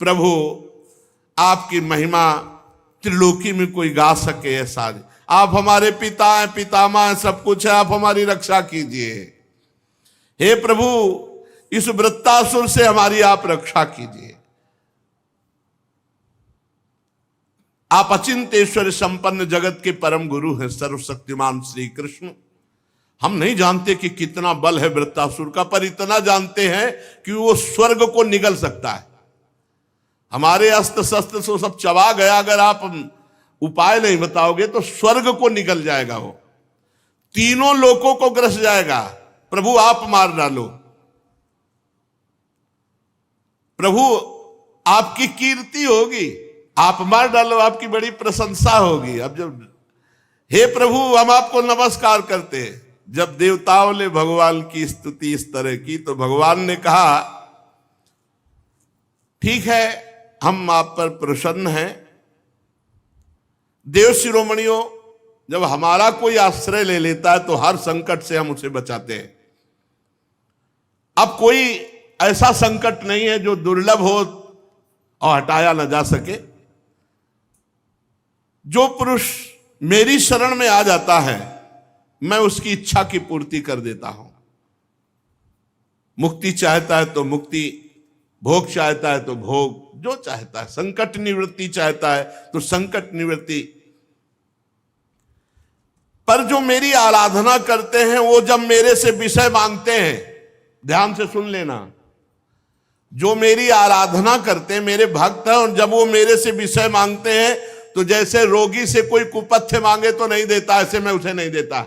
S1: प्रभु आपकी महिमा त्रिलोकी में कोई गा सके ऐसा। आप हमारे पिता हैं, पितामह हैं, सब कुछ है, आप हमारी रक्षा कीजिए। हे प्रभु इस वृत्तासुर से हमारी आप रक्षा कीजिए। आप अचिंतेश्वर संपन्न जगत के परम गुरु हैं, सर्वशक्तिमान श्री कृष्ण। हम नहीं जानते कि कितना बल है वृत्तासुर का, पर इतना जानते हैं कि वो स्वर्ग को निगल सकता है। हमारे अस्त्र शस्त्र से सब चबा गया, अगर आप उपाय नहीं बताओगे तो स्वर्ग को निकल जाएगा, वो तीनों लोकों को ग्रस जाएगा। प्रभु आप मार डालो, प्रभु आपकी कीर्ति होगी, आप मार डालो, आपकी बड़ी प्रशंसा होगी। अब जब हे प्रभु हम आपको नमस्कार करते हैं, जब देवताओं ने भगवान की स्तुति इस तरह की तो भगवान ने कहा ठीक है हम आप पर प्रसन्न हैं। देव शिरोमणियों जब हमारा कोई आश्रय ले लेता है तो हर संकट से हम उसे बचाते हैं। अब कोई ऐसा संकट नहीं है जो दुर्लभ हो और हटाया न जा सके। जो पुरुष मेरी शरण में आ जाता है मैं उसकी इच्छा की पूर्ति कर देता हूं। मुक्ति चाहता है तो मुक्ति, भोग चाहता है तो भोग, जो चाहता है, संकट निवृत्ति चाहता है तो संकट निवृत्ति। पर जो मेरी आराधना करते हैं वो जब मेरे से विषय मांगते हैं, ध्यान से सुन लेना, जो मेरी आराधना करते हैं मेरे भक्त हैं, और जब वो मेरे से विषय मांगते हैं तो जैसे रोगी से कोई कुपथ्य मांगे तो नहीं देता, ऐसे मैं उसे नहीं देता।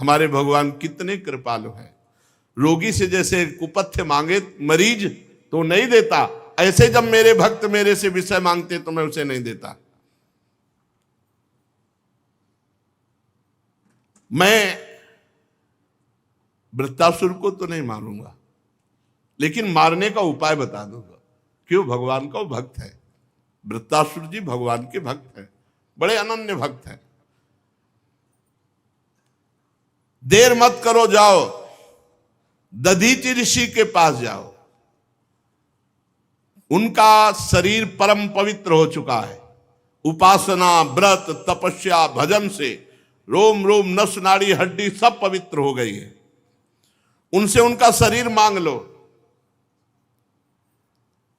S1: हमारे भगवान कितने कृपालु हैं। रोगी से जैसे कुपथ्य मांगे मरीज तो नहीं देता, ऐसे जब मेरे भक्त मेरे से विषय मांगते तो मैं उसे नहीं देता। मैं वृत्तासुर को तो नहीं मारूंगा, लेकिन मारने का उपाय बता दूंगा। क्यों? भगवान का वो भक्त है। वृत्तासुर जी भगवान के भक्त हैं, बड़े अनन्य भक्त हैं। देर मत करो, जाओ दधीचि ऋषि के पास जाओ। उनका शरीर परम पवित्र हो चुका है। उपासना, व्रत, तपस्या, भजन से रोम रोम, नस, नाड़ी, हड्डी सब पवित्र हो गई है। उनसे उनका शरीर मांग लो।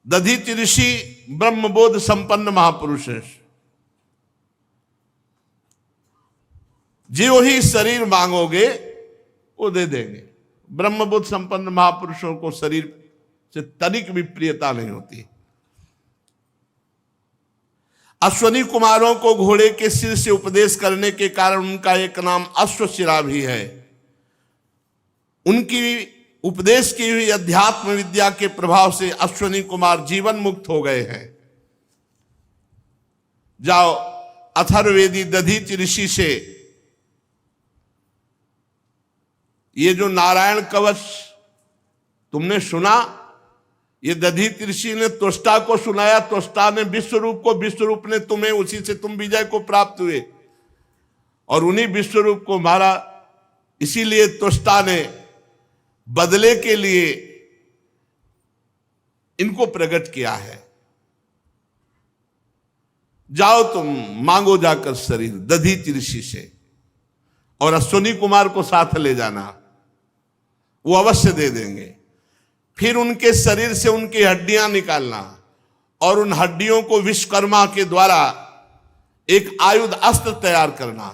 S1: दधीचि ऋषि ब्रह्मबोध संपन्न महापुरुष है। जो ही शरीर मांगोगे वो दे देंगे। ब्रह्मबोध संपन्न महापुरुषों को शरीर से तनिक भी प्रियता नहीं होती। अश्वनी कुमारों को घोड़े के सिर से उपदेश करने के कारण उनका एक नाम अश्वशिरा भी है। उनकी उपदेश की हुई अध्यात्म विद्या के प्रभाव से अश्वनी कुमार जीवन मुक्त हो गए हैं। जाओ अथर्ववेदी दधीचि ऋषि से ये जो नारायण कवच तुमने सुना, ये दधीचि ऋषि ने त्वष्टा को सुनाया, त्वष्टा ने विश्वरूप को, विश्वरूप ने तुम्हें, उसी से तुम विजय को प्राप्त हुए और उन्हीं विश्वरूप को मारा। इसीलिए त्वष्टा ने बदले के लिए इनको प्रकट किया है। जाओ तुम मांगो जाकर शरीर दधीचि ऋषि से, और अश्वनी कुमार को साथ ले जाना, वो अवश्य दे देंगे। फिर उनके शरीर से उनकी हड्डियां निकालना और उन हड्डियों को विश्वकर्मा के द्वारा एक आयुध अस्त्र तैयार करना।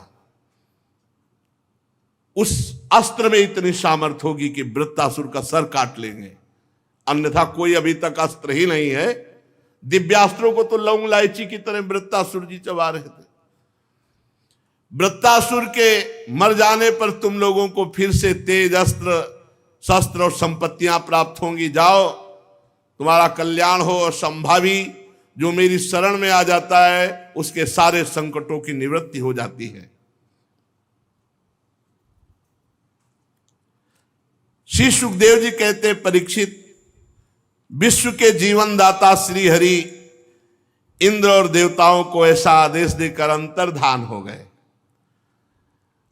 S1: उस अस्त्र में इतनी सामर्थ्य होगी कि वृत्तासुर का सर काट लेंगे, अन्यथा कोई अभी तक अस्त्र ही नहीं है। दिव्यास्त्रों को तो लौंग इलायची की तरह वृत्तासुर जी चबा रहे थे। वृत्तासुर के मर जाने पर तुम लोगों को फिर से तेज अस्त्र, शस्त्र और संपत्तियां प्राप्त होंगी। जाओ, तुम्हारा कल्याण हो। और संभावी जो मेरी शरण में आ जाता है उसके सारे संकटों की निवृत्ति हो जाती है। श्री सुखदेव जी कहते, परीक्षित, विश्व के जीवन दाता श्री हरि इंद्र और देवताओं को ऐसा आदेश देकर अंतर्धान हो गए।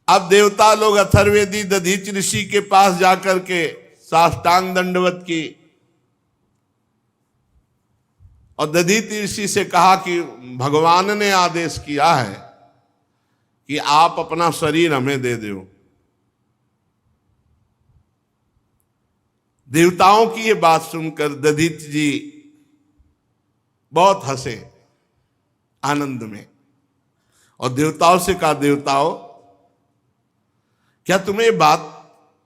S1: अब देवता लोग अथर्ववेदी दधीचि ऋषि के पास जाकर के साष्टांग दंडवत की और दधीचि ऋषि से कहा कि भगवान ने आदेश किया है कि आप अपना शरीर हमें दे दो। देवताओं की ये बात सुनकर दधीचि जी बहुत हंसे आनंद में और देवताओं से कहा, देवताओं, क्या तुम्हें ये बात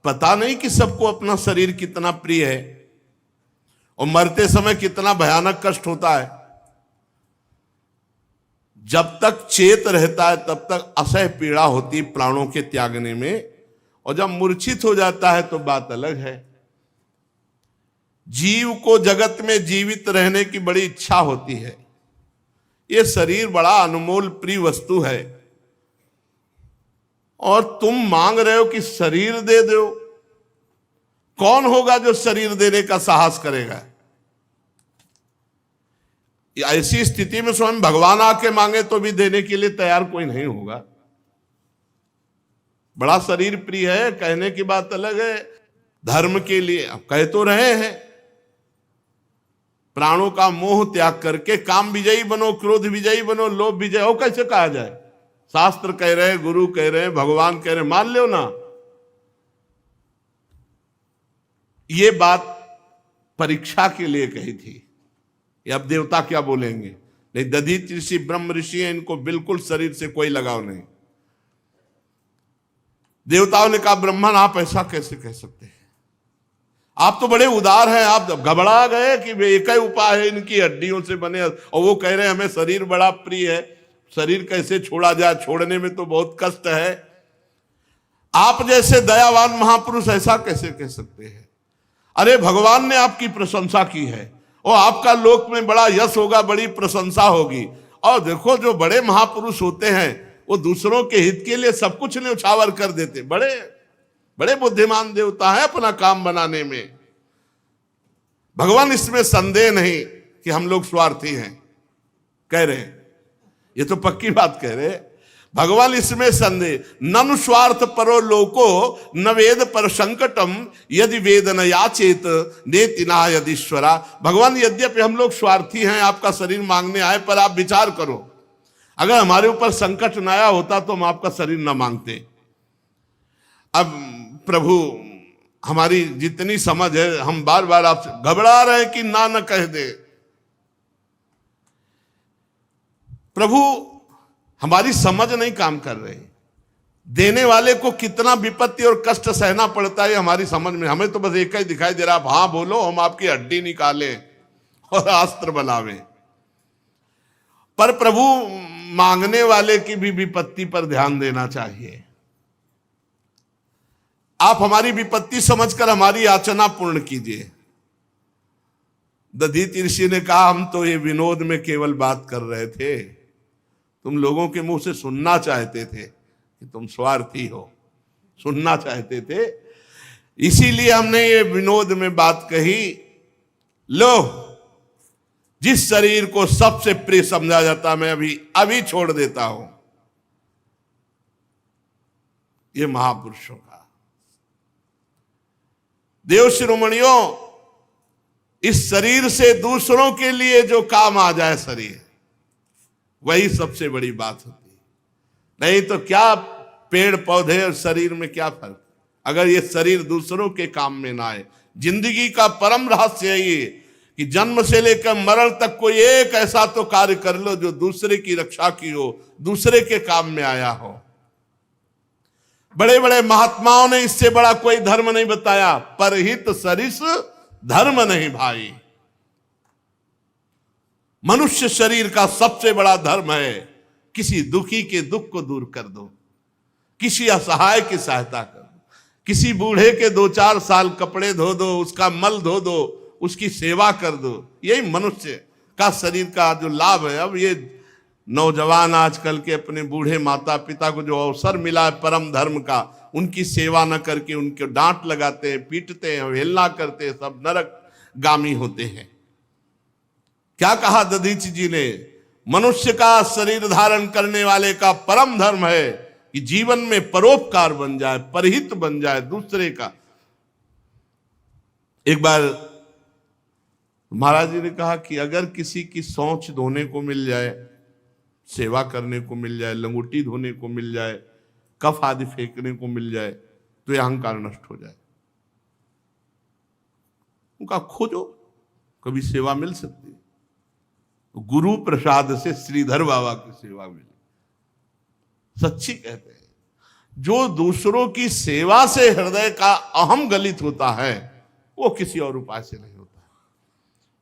S1: पता नहीं कि सबको अपना शरीर कितना प्रिय है और मरते समय कितना भयानक कष्ट होता है? जब तक चेत रहता है तब तक असह्य पीड़ा होती प्राणों के त्यागने में, और जब मूर्छित हो जाता है तो बात अलग है। जीव को जगत में जीवित रहने की बड़ी इच्छा होती है। ये शरीर बड़ा अनमोल प्रिय वस्तु है और तुम मांग रहे हो कि शरीर दे दो। कौन होगा जो शरीर देने का साहस करेगा? ऐसी स्थिति में स्वयं भगवान आके मांगे तो भी देने के लिए तैयार कोई नहीं होगा। बड़ा शरीर प्रिय है, कहने की बात अलग है। धर्म के लिए अब कह तो रहे हैं, प्राणों का मोह त्याग करके काम विजयी बनो, क्रोध विजयी बनो, लोभ विजय हो। कैसे कहा जाए? शास्त्र कह रहे हैं, गुरु कह रहे हैं, भगवान कह रहे हैं, मान लो ना। ये बात परीक्षा के लिए कही थी। अब देवता क्या बोलेंगे? नहीं, दधीचि ऋषि ब्रह्म ऋषि हैं, इनको बिल्कुल शरीर से कोई लगाव नहीं। देवताओं ने कहा, ब्रह्मन आप ऐसा कैसे कह सकते हैं? आप तो बड़े उदार हैं। आप घबरा गए कि एक ही उपाय है इनकी हड्डियों से बने, और वो कह रहे हैं हमें शरीर बड़ा प्रिय है, शरीर कैसे छोड़ा जाए? छोड़ने में तो बहुत कष्ट है। आप जैसे दयावान महापुरुष ऐसा कैसे कह सकते हैं? अरे भगवान ने आपकी प्रशंसा की है और आपका लोक में बड़ा यश होगा, बड़ी प्रशंसा होगी। और देखो जो बड़े महापुरुष होते हैं वो दूसरों के हित के लिए सब कुछ न्यौछावर कर देते। बड़े बड़े बुद्धिमान देवता है अपना काम बनाने में। भगवान इसमें संदेह नहीं कि हम लोग स्वार्थी हैं, कह रहे हैं, ये तो पक्की बात कह रहे हैं भगवान, इसमें संदेह ननु स्वार्थ परो लोको न वेद पर संकटम यदि वेद न याचेत नेतिना यदीश्वरा। भगवान यद्यपि हम लोग स्वार्थी हैं, आपका शरीर मांगने आए, पर आप विचार करो अगर हमारे ऊपर संकट न आया होता तो हम आपका शरीर न मांगते। अब प्रभु हमारी जितनी समझ है, हम बार बार आपसे घबरा रहे हैं कि ना न कह दे। प्रभु हमारी समझ नहीं काम कर रही। देने वाले को कितना विपत्ति और कष्ट सहना पड़ता है हमारी समझ में। हमें तो बस एक ही दिखाई दे रहा, हाँ बोलो, हम आपकी हड्डी निकालें और अस्त्र बनावें। पर प्रभु मांगने वाले की भी विपत्ति पर ध्यान देना चाहिए। आप हमारी विपत्ति समझकर हमारी याचना पूर्ण कीजिए। दधीचि ऋषि ने कहा, हम तो ये विनोद में केवल बात कर रहे थे, तुम लोगों के मुंह से सुनना चाहते थे कि तुम स्वार्थी हो, सुनना चाहते थे, इसीलिए हमने ये विनोद में बात कही। लो, जिस शरीर को सबसे प्रिय समझा जाता मैं अभी छोड़ देता हूं, ये महापुरुषों का। देव शिरोमणियों, इस शरीर से दूसरों के लिए जो काम आ जाए शरीर, वही सबसे बड़ी बात होती है। नहीं तो क्या पेड़ पौधे और शरीर में क्या फर्क, अगर ये शरीर दूसरों के काम में ना आए। जिंदगी का परम रहस्य है ये कि जन्म से लेकर मरण तक कोई एक ऐसा तो कार्य कर लो जो दूसरे की रक्षा की हो, दूसरे के काम में आया हो। बड़े बड़े महात्माओं ने इससे बड़ा कोई धर्म नहीं बताया। परहित सरिस धर्म नहीं भाई। मनुष्य शरीर का सबसे बड़ा धर्म है किसी दुखी के दुख को दूर कर दो, किसी असहाय की सहायता कर दो, किसी बूढ़े के 2-4 साल कपड़े धो दो, उसका मल धो दो, उसकी सेवा कर दो। यही मनुष्य का शरीर का जो लाभ है। अब ये नौजवान आजकल के अपने बूढ़े माता पिता को जो अवसर मिला है परम धर्म का, उनकी सेवा न करके उनके डांट लगाते हैं, पीटते हैं, अवहेलना करते हैं, सब नरक गामी होते हैं। क्या कहा दधीचि जी ने? मनुष्य का शरीर धारण करने वाले का परम धर्म है कि जीवन में परोपकार बन जाए, परहित बन जाए दूसरे का। एक बार महाराज जी ने कहा कि अगर किसी की सौंच धोने को मिल जाए, सेवा करने को मिल जाए, लंगोटी धोने को मिल जाए, कफ आदि फेंकने को मिल जाए, तो यह अहंकार नष्ट हो जाए। उनका खोजो, कभी सेवा मिल सकती है। गुरु प्रसाद से श्रीधर बाबा की सेवा मिली। सच्ची कहते हैं, जो दूसरों की सेवा से हृदय का अहम गलित होता है वो किसी और उपाय से नहीं होता।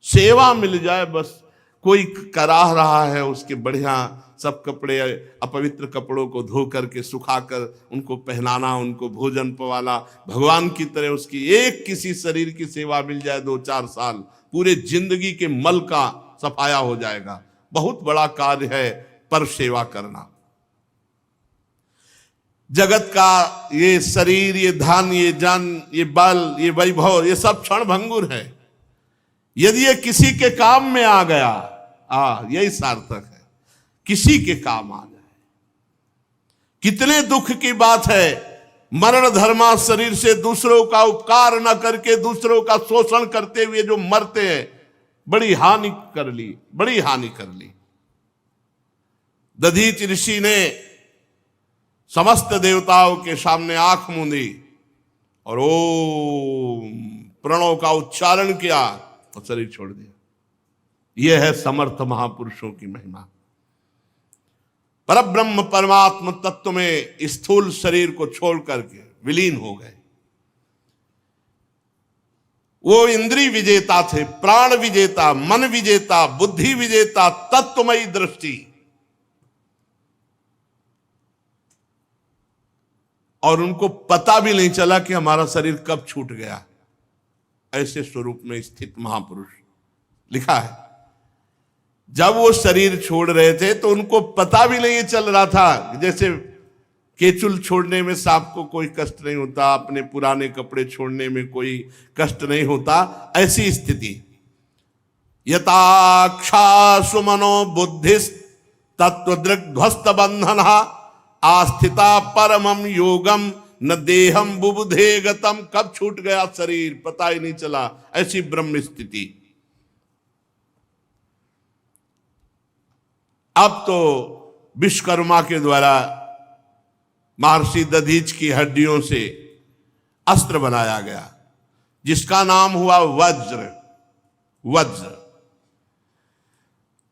S1: सेवा मिल जाए बस। कोई कराह रहा है, उसके बढ़िया सब कपड़े, अपवित्र कपड़ों को धो करके सुखाकर उनको पहनाना, उनको भोजन पवाना, भगवान की तरह उसकी एक किसी शरीर की सेवा मिल जाए 2-4 साल, पूरे जिंदगी के मल का सफाया हो जाएगा। बहुत बड़ा कार्य है पर सेवा करना। जगत का ये शरीर, ये धन, ये जन, ये बल, ये वैभव, ये सब क्षण भंगुर है। यदि ये किसी के काम में आ गया, यही सार्थक है, किसी के काम आ जाए। कितने दुख की बात है, मरण धर्मा शरीर से दूसरों का उपकार न करके दूसरों का शोषण करते हुए जो मरते हैं, बड़ी हानि कर ली, बड़ी हानि कर ली। दधीचि ऋषि ने समस्त देवताओं के सामने आंख मूंदी और ओम प्रणव का उच्चारण किया और शरीर छोड़ दिया। यह है समर्थ महापुरुषों की महिमा। परब्रह्म परमात्म तत्व में स्थूल शरीर को छोड़ करके विलीन हो गए। वो इंद्रिय विजेता थे, प्राण विजेता, मन विजेता, बुद्धि विजेता, तत्वमयी दृष्टि। और उनको पता भी नहीं चला कि हमारा शरीर कब छूट गया। ऐसे स्वरूप में स्थित महापुरुष लिखा है। जब वो शरीर छोड़ रहे थे तो उनको पता भी नहीं चल रहा था। जैसे केचुल छोड़ने में सांप को कोई कष्ट नहीं होता, अपने पुराने कपड़े छोड़ने में कोई कष्ट नहीं होता, ऐसी स्थिति। यथाक्षासु मनो बुद्धिस तत्वदृक् ध्वस्त बंधन आस्थिता परमम योगम न देहम बुबुधे गतम। कब छूट गया शरीर पता ही नहीं चला, ऐसी ब्रह्म स्थिति। अब तो विश्वकर्मा के द्वारा महर्षि दधीच की हड्डियों से अस्त्र बनाया गया, जिसका नाम हुआ वज्र। वज्र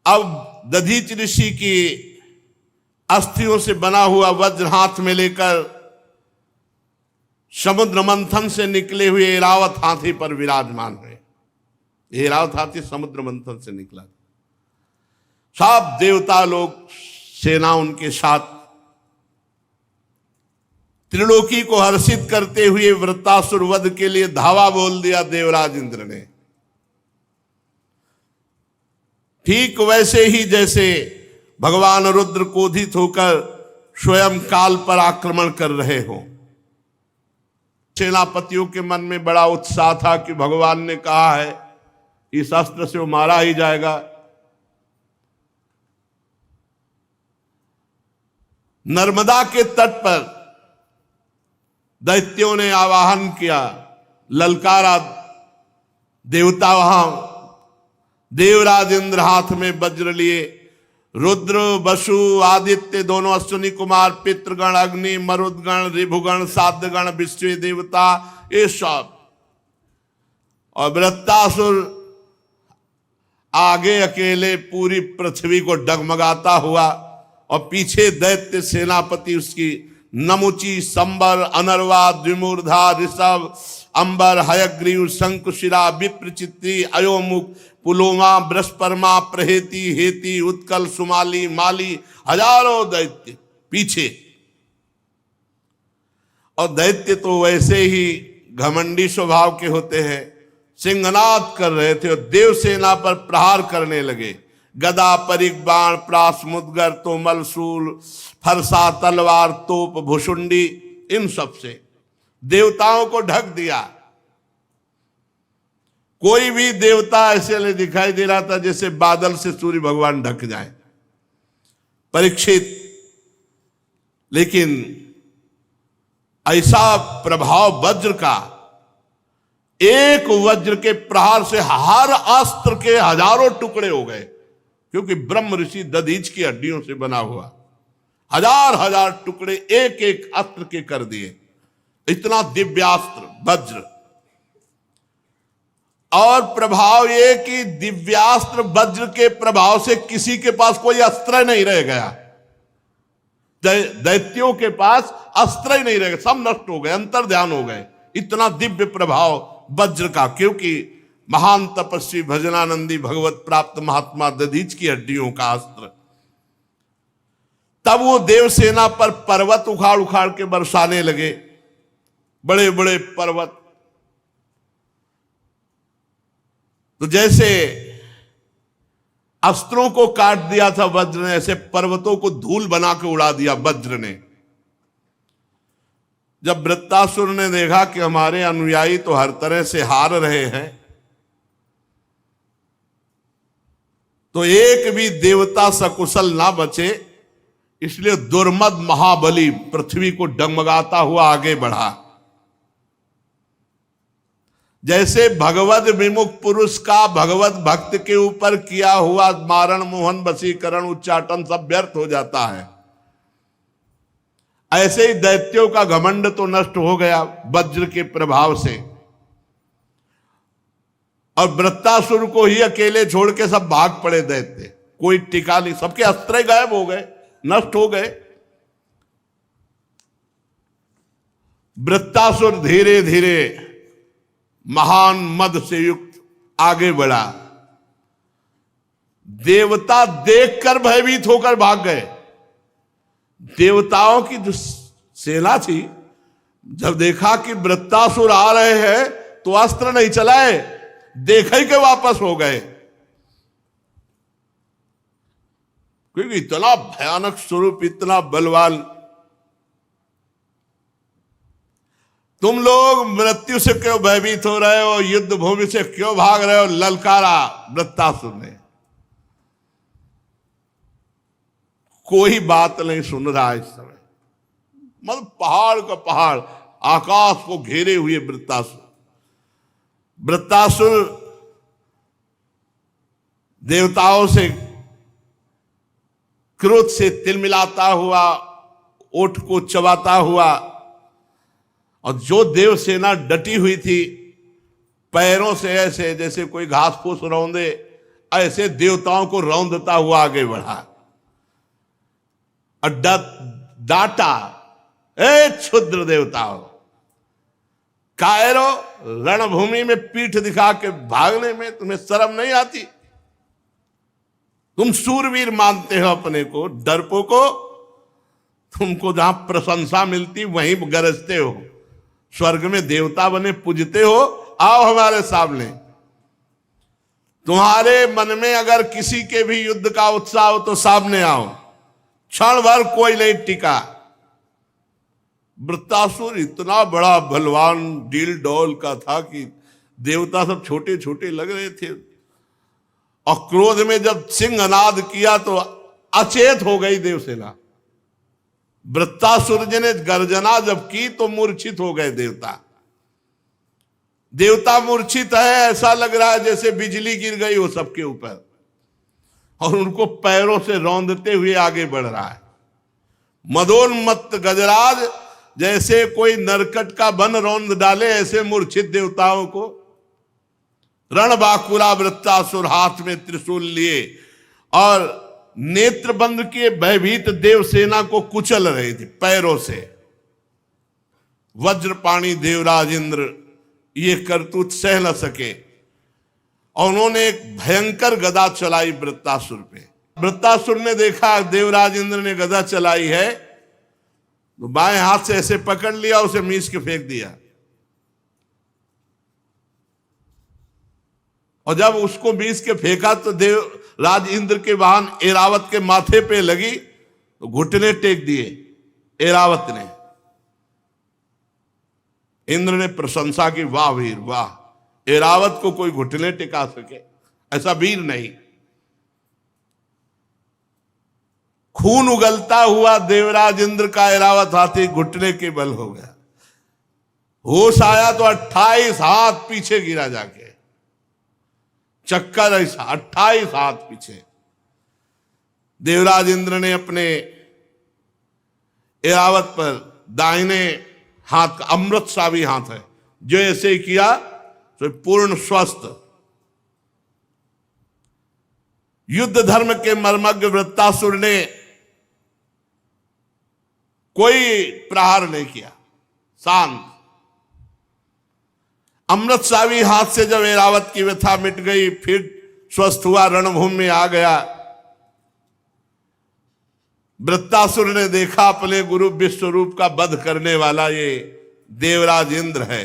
S1: अब दधीच ऋषि की अस्थियों से बना हुआ वज्र हाथ में लेकर समुद्र मंथन से निकले हुए ऐरावत हाथी पर विराजमान हुए। ऐरावत हाथी समुद्र मंथन से निकला। सब देवता लोग सेना उनके साथ त्रिलोकी को हर्षित करते हुए वृत्तासुर वध के लिए धावा बोल दिया देवराज इंद्र ने। ठीक वैसे ही जैसे भगवान रुद्र क्रोधित होकर स्वयं काल पर आक्रमण कर रहे हो। सेनापतियों के मन में बड़ा उत्साह था कि भगवान ने कहा है इस अस्त्र से वो मारा ही जाएगा। नर्मदा के तट पर दैत्यों ने आवाहन किया, ललकारा। देवता वहां देवराज इंद्र हाथ में वज्र लिए, रुद्र वसु आदित्य दोनों अश्विनी कुमार, पितृगण अग्नि मरुदगण ऋभुगण साध्यगण विश्व देवता, ये सब। और वृत्तासुर आगे अकेले पूरी पृथ्वी को डगमगाता हुआ, और पीछे दैत्य सेनापति उसकी नमुची संबर अनर्वा द्विमूर्धा ऋषभ अंबर हयग्रीव शंकुशिरा विप्रचित्री अयोमुख पुलोमा बृहस्परमा प्रहेति हेति उत्कल सुमाली माली, हजारों दैत्य पीछे। और दैत्य तो वैसे ही घमंडी स्वभाव के होते हैं, सिंहनाद कर रहे थे और देवसेना पर प्रहार करने लगे। गदा परिग बाण प्रास मुदगर तोमल शूल फरसा तलवार तोप भुषुंडी, इन सब से देवताओं को ढक दिया। कोई भी देवता ऐसे नहीं दिखाई दे रहा था जैसे बादल से सूर्य भगवान ढक जाए। परीक्षित, लेकिन ऐसा प्रभाव वज्र का, एक वज्र के प्रहार से हर अस्त्र के हजारों टुकड़े हो गए, क्योंकि ब्रह्म ऋषि दधीच की हड्डियों से बना हुआ हजार हजार टुकड़े एक एक अस्त्र के कर दिए। इतना दिव्यास्त्र वज्र। और प्रभाव ये कि दिव्यास्त्र वज्र के प्रभाव से किसी के पास कोई अस्त्र नहीं रह गया। दैत्यों के पास अस्त्र ही नहीं रह गए, सब नष्ट हो गए, अंतर्ध्यान हो गए। इतना दिव्य प्रभाव वज्र का, क्योंकि महान तपस्वी भजनानंदी भगवत प्राप्त महात्मा दधीच की हड्डियों का अस्त्र। तब वो देवसेना पर पर्वत उखाड़ उखाड़ के बरसाने लगे, बड़े बड़े पर्वत। तो जैसे अस्त्रों को काट दिया था वज्र ने, ऐसे पर्वतों को धूल बना के उड़ा दिया वज्र ने। जब वृत्तासुर ने देखा कि हमारे अनुयायी तो हर तरह से हार रहे हैं, तो एक भी देवता सकुशल ना बचे, इसलिए दुर्मद महाबली पृथ्वी को डगमगाता हुआ आगे बढ़ा। जैसे भगवत विमुख पुरुष का भगवत भक्त के ऊपर किया हुआ मारण मोहन वशीकरण उच्चाटन सब व्यर्थ हो जाता है, ऐसे ही दैत्यों का घमंड तो नष्ट हो गया वज्र के प्रभाव से। और वृत्तासुर को ही अकेले छोड़ के सब भाग पड़े दैत्य, कोई टिका नहीं, सबके अस्त्र गायब हो गए, नष्ट हो गए। वृत्तासुर धीरे धीरे महान मद से युक्त आगे बढ़ा। देवता देखकर भयभीत होकर भाग गए। देवताओं की जो सेना थी जब देखा कि वृत्तासुर आ रहे हैं तो अस्त्र नहीं चलाए, देखे ही के वापस हो गए, क्योंकि इतना भयानक स्वरूप, इतना बलवान। तुम लोग मृत्यु से क्यों भयभीत हो रहे हो, युद्ध भूमि से क्यों भाग रहे हो, ललकारा वृत्तासुर ने। कोई बात नहीं सुन रहा इस समय, मतलब पहाड़ का पहाड़, आकाश को घेरे हुए वृत्तासुर। वृत्तासुर देवताओं से क्रोध से तिलमिलाता हुआ, ओठ को चबाता हुआ, और जो देव सेना डटी हुई थी पैरों से ऐसे जैसे कोई घास फूस रौंदे, ऐसे देवताओं को रौंदता हुआ आगे बढ़ा और डांटा, ए क्षुद्र देवताओं, कायरो, रणभूमि में पीठ दिखा के भागने में तुम्हें शर्म नहीं आती? तुम सूरवीर मानते हो अपने को, डरपोको, तुमको जहां प्रशंसा मिलती वहीं गरजते हो, स्वर्ग में देवता बने पूजते हो, आओ हमारे सामने। तुम्हारे मन में अगर किसी के भी युद्ध का उत्साह हो तो सामने आओ, क्षण भर कोई नहीं टिका। वृत्तासुर इतना बड़ा बलवान डील डोल का था कि देवता सब छोटे छोटे लग रहे थे, और क्रोध में जब सिंहनाद किया तो अचेत हो गई देवसेना। वृत्तासुर जी ने गर्जना जब की तो मूर्छित हो गए देवता। देवता मूर्छित है, ऐसा लग रहा है जैसे बिजली गिर गई हो सबके ऊपर, और उनको पैरों से रौंदते हुए आगे बढ़ रहा है। मदोन्मत्त गजराज जैसे कोई नरकट का बन रौंद डाले, ऐसे मूर्छित देवताओं को। रणबाकुरा वृत्तासुर हाथ में त्रिशूल लिए और नेत्र बंद किए भयभीत देवसेना को कुचल रही थी पैरों से। वज्रपाणी देवराज इंद्र ये करतूत सह न सके और उन्होंने एक भयंकर गदा चलाई वृत्तासुर पे। वृत्तासुर ने देखा देवराज इंद्र ने गदा चलाई है तो बाएं हाथ से ऐसे पकड़ लिया, उसे मीस के फेंक दिया, और जब उसको मीस के फेंका तो देवराज इंद्र के वाहन ऐरावत के माथे पे लगी तो घुटने टेक दिए ऐरावत ने। इंद्र ने प्रशंसा की, वाह वीर वाह, ऐरावत को कोई घुटने टिका सके, ऐसा वीर नहीं। खून उगलता हुआ देवराज इंद्र का ऐरावत हाथी घुटने के बल हो गया। होश आया तो 28 हाथ पीछे गिरा जाके, चक्कर ऐसा 28 हाथ पीछे। देवराज इंद्र ने अपने ऐरावत पर दाहिने हाथ का अमृतसावी हाथ है जो ऐसे किया तो पूर्ण स्वस्थ। युद्ध धर्म के मर्मज्ञ वृत्तासुर ने कोई प्रहार नहीं किया, शांत। अमृतसावी हाथ से जब ऐरावत की व्यथा मिट गई, फिर स्वस्थ हुआ, रणभूमि में आ गया। वृत्तासुर ने देखा अपने गुरु विश्वरूप का वध करने वाला ये देवराज इंद्र है,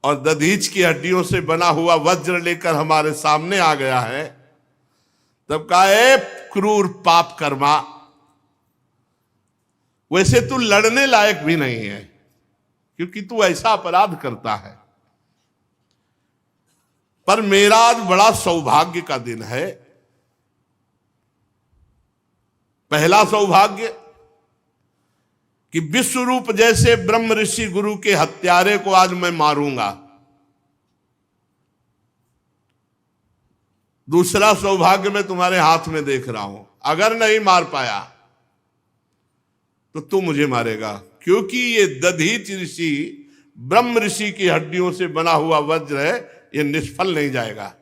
S1: और दधीच की हड्डियों से बना हुआ वज्र लेकर हमारे सामने आ गया है। तब कहा, ए क्रूर पाप कर्मा, वैसे तू लड़ने लायक भी नहीं है क्योंकि तू ऐसा अपराध करता है, पर मेरा आज बड़ा सौभाग्य का दिन है। पहला सौभाग्य कि विश्वरूप जैसे ब्रह्म ऋषि गुरु के हत्यारे को आज मैं मारूंगा। दूसरा सौभाग्य मैं तुम्हारे हाथ में देख रहा हूं, अगर नहीं मार पाया तो तू मुझे मारेगा, क्योंकि ये दधीच ऋषि ब्रह्म ऋषि की हड्डियों से बना हुआ वज्र है, ये निष्फल नहीं जाएगा।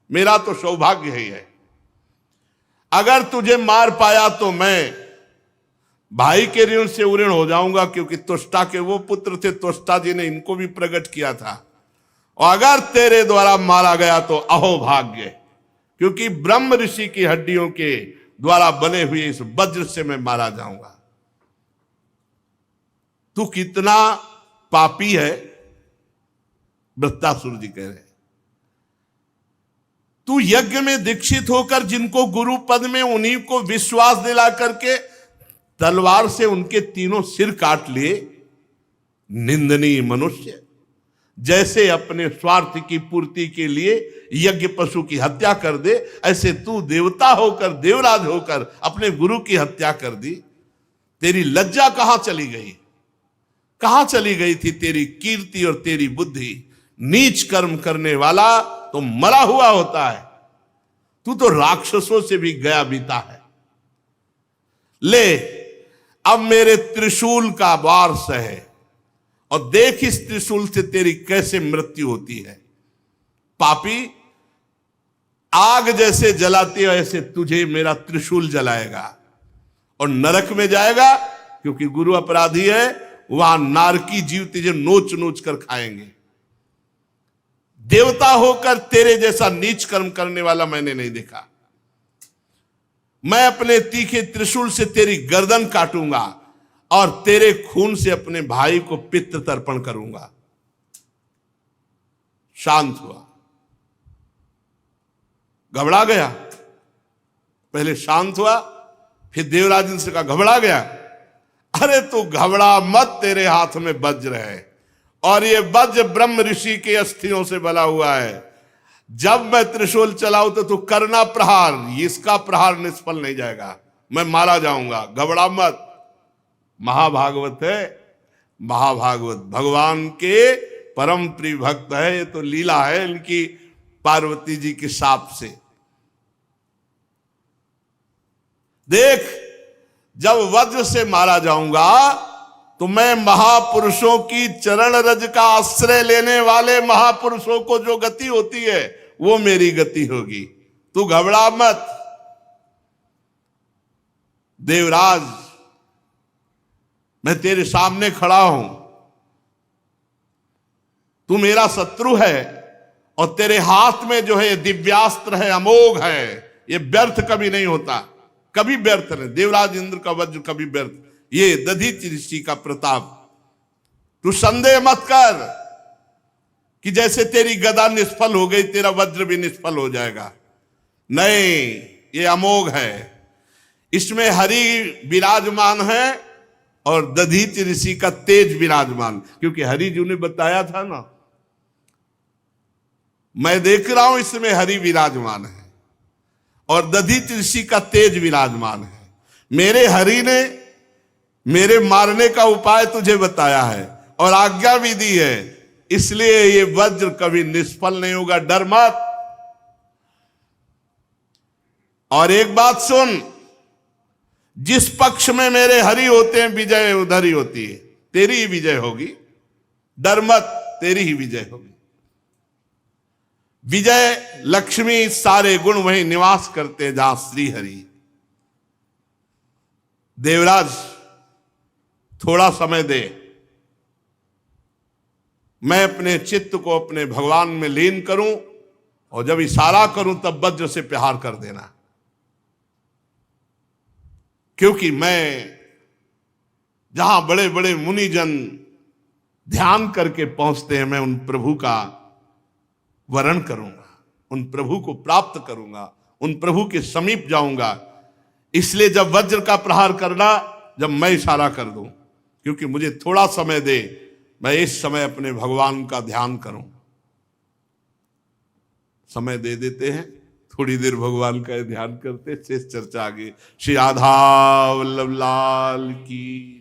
S1: मेरा तो सौभाग्य ही है। अगर तुझे मार पाया तो मैं भाई के ऋण से उऋण हो जाऊंगा, क्योंकि तुष्टा के वो पुत्र थे, तुष्टा जी ने इनको भी प्रकट किया था। और अगर तेरे द्वारा मारा गया तो अहोभाग्य, क्योंकि ब्रह्म ऋषि की हड्डियों के द्वारा बने हुए इस वज्र से मैं मारा जाऊंगा। तू कितना पापी है, वृत्तासुर जी कह रहे हैं। तू यज्ञ में दीक्षित होकर जिनको गुरु पद में, उन्हीं को विश्वास दिला करके तलवार से उनके तीनों सिर काट लिए। निंदनीय मनुष्य, जैसे अपने स्वार्थ की पूर्ति के लिए यज्ञ पशु की हत्या कर दे, ऐसे तू देवता होकर, देवराज होकर अपने गुरु की हत्या कर दी। तेरी लज्जा कहां चली गई? कहां चली गई थी तेरी कीर्ति और तेरी बुद्धि? नीच कर्म करने वाला तो मरा हुआ होता है, तू तो राक्षसों से भी गया बीता है। ले अब मेरे त्रिशूल का वार सहे और देख इस त्रिशूल से तेरी कैसे मृत्यु होती है। पापी, आग जैसे जलाती है ऐसे तुझे मेरा त्रिशूल जलाएगा और नरक में जाएगा, क्योंकि गुरु अपराधी है। वहां नारकी जीव तुझे नोच नोच कर खाएंगे। देवता होकर तेरे जैसा नीच कर्म करने वाला मैंने नहीं देखा। मैं अपने तीखे त्रिशूल से तेरी गर्दन काटूंगा और तेरे खून से अपने भाई को पितृ तर्पण करूंगा। शांत हुआ, घबरा गया। पहले शांत हुआ, फिर देवराज ने कहा घबरा गया? अरे तू घबरा मत, तेरे हाथ में वज्र है और ये वज्र ब्रह्म ऋषि के अस्थियों से बना हुआ है। जब मैं त्रिशूल चलाऊं तो तू करना प्रहार, इसका प्रहार निष्फल नहीं जाएगा, मैं मारा जाऊंगा, घबरा मत। महाभागवत है, महाभागवत भगवान के परम प्रिय भक्त है। ये तो लीला है इनकी पार्वती जी के शाप से। देख, जब वज्र से मारा जाऊंगा तो मैं महापुरुषों की चरण रज का आश्रय लेने वाले महापुरुषों को जो गति होती है वो मेरी गति होगी। तू घबरा मत। देवराज, मैं तेरे सामने खड़ा हूं, तू मेरा शत्रु है और तेरे हाथ में जो है दिव्यास्त्र है, अमोघ है, ये व्यर्थ कभी नहीं होता, कभी व्यर्थ नहीं। देवराज इंद्र का वज्र कभी व्यर्थ, ये दधीचि ऋषि का प्रताप। तू संदेह मत कर कि जैसे तेरी गदा निष्फल हो गई तेरा वज्र भी निष्फल हो जाएगा। नहीं, ये अमोघ है, इसमें हरि विराजमान है और दधीचि ऋषि का तेज विराजमान। क्योंकि हरि जी ने बताया था ना, मैं देख रहा हूं इसमें हरि विराजमान है और दधीचि ऋषि का तेज विराजमान है। मेरे हरि ने मेरे मारने का उपाय तुझे बताया है और आज्ञा भी दी है, इसलिए ये वज्र कभी निष्फल नहीं होगा, डर मत। और एक बात सुन, जिस पक्ष में मेरे हरि होते हैं विजय उधर ही होती है, तेरी ही विजय होगी, डर मत, तेरी ही विजय होगी। विजय लक्ष्मी सारे गुण वहीं निवास करते हैं जहां श्री हरि। देवराज, थोड़ा समय दे, मैं अपने चित्त को अपने भगवान में लीन करूं और जब इशारा करूं तब वज्र से प्रहार कर देना। क्योंकि मैं जहां बड़े बड़े मुनिजन ध्यान करके पहुंचते हैं, मैं उन प्रभु का वरण करूंगा, उन प्रभु को प्राप्त करूंगा, उन प्रभु के समीप जाऊंगा। इसलिए जब वज्र का प्रहार करना, जब मैं इशारा कर दूं, क्योंकि मुझे थोड़ा समय दे, मैं इस समय अपने भगवान का ध्यान करूं। समय दे देते हैं, थोड़ी देर भगवान का ध्यान करते, शेष चर्चा आगे। श्री राधा वल्लभ लाल की।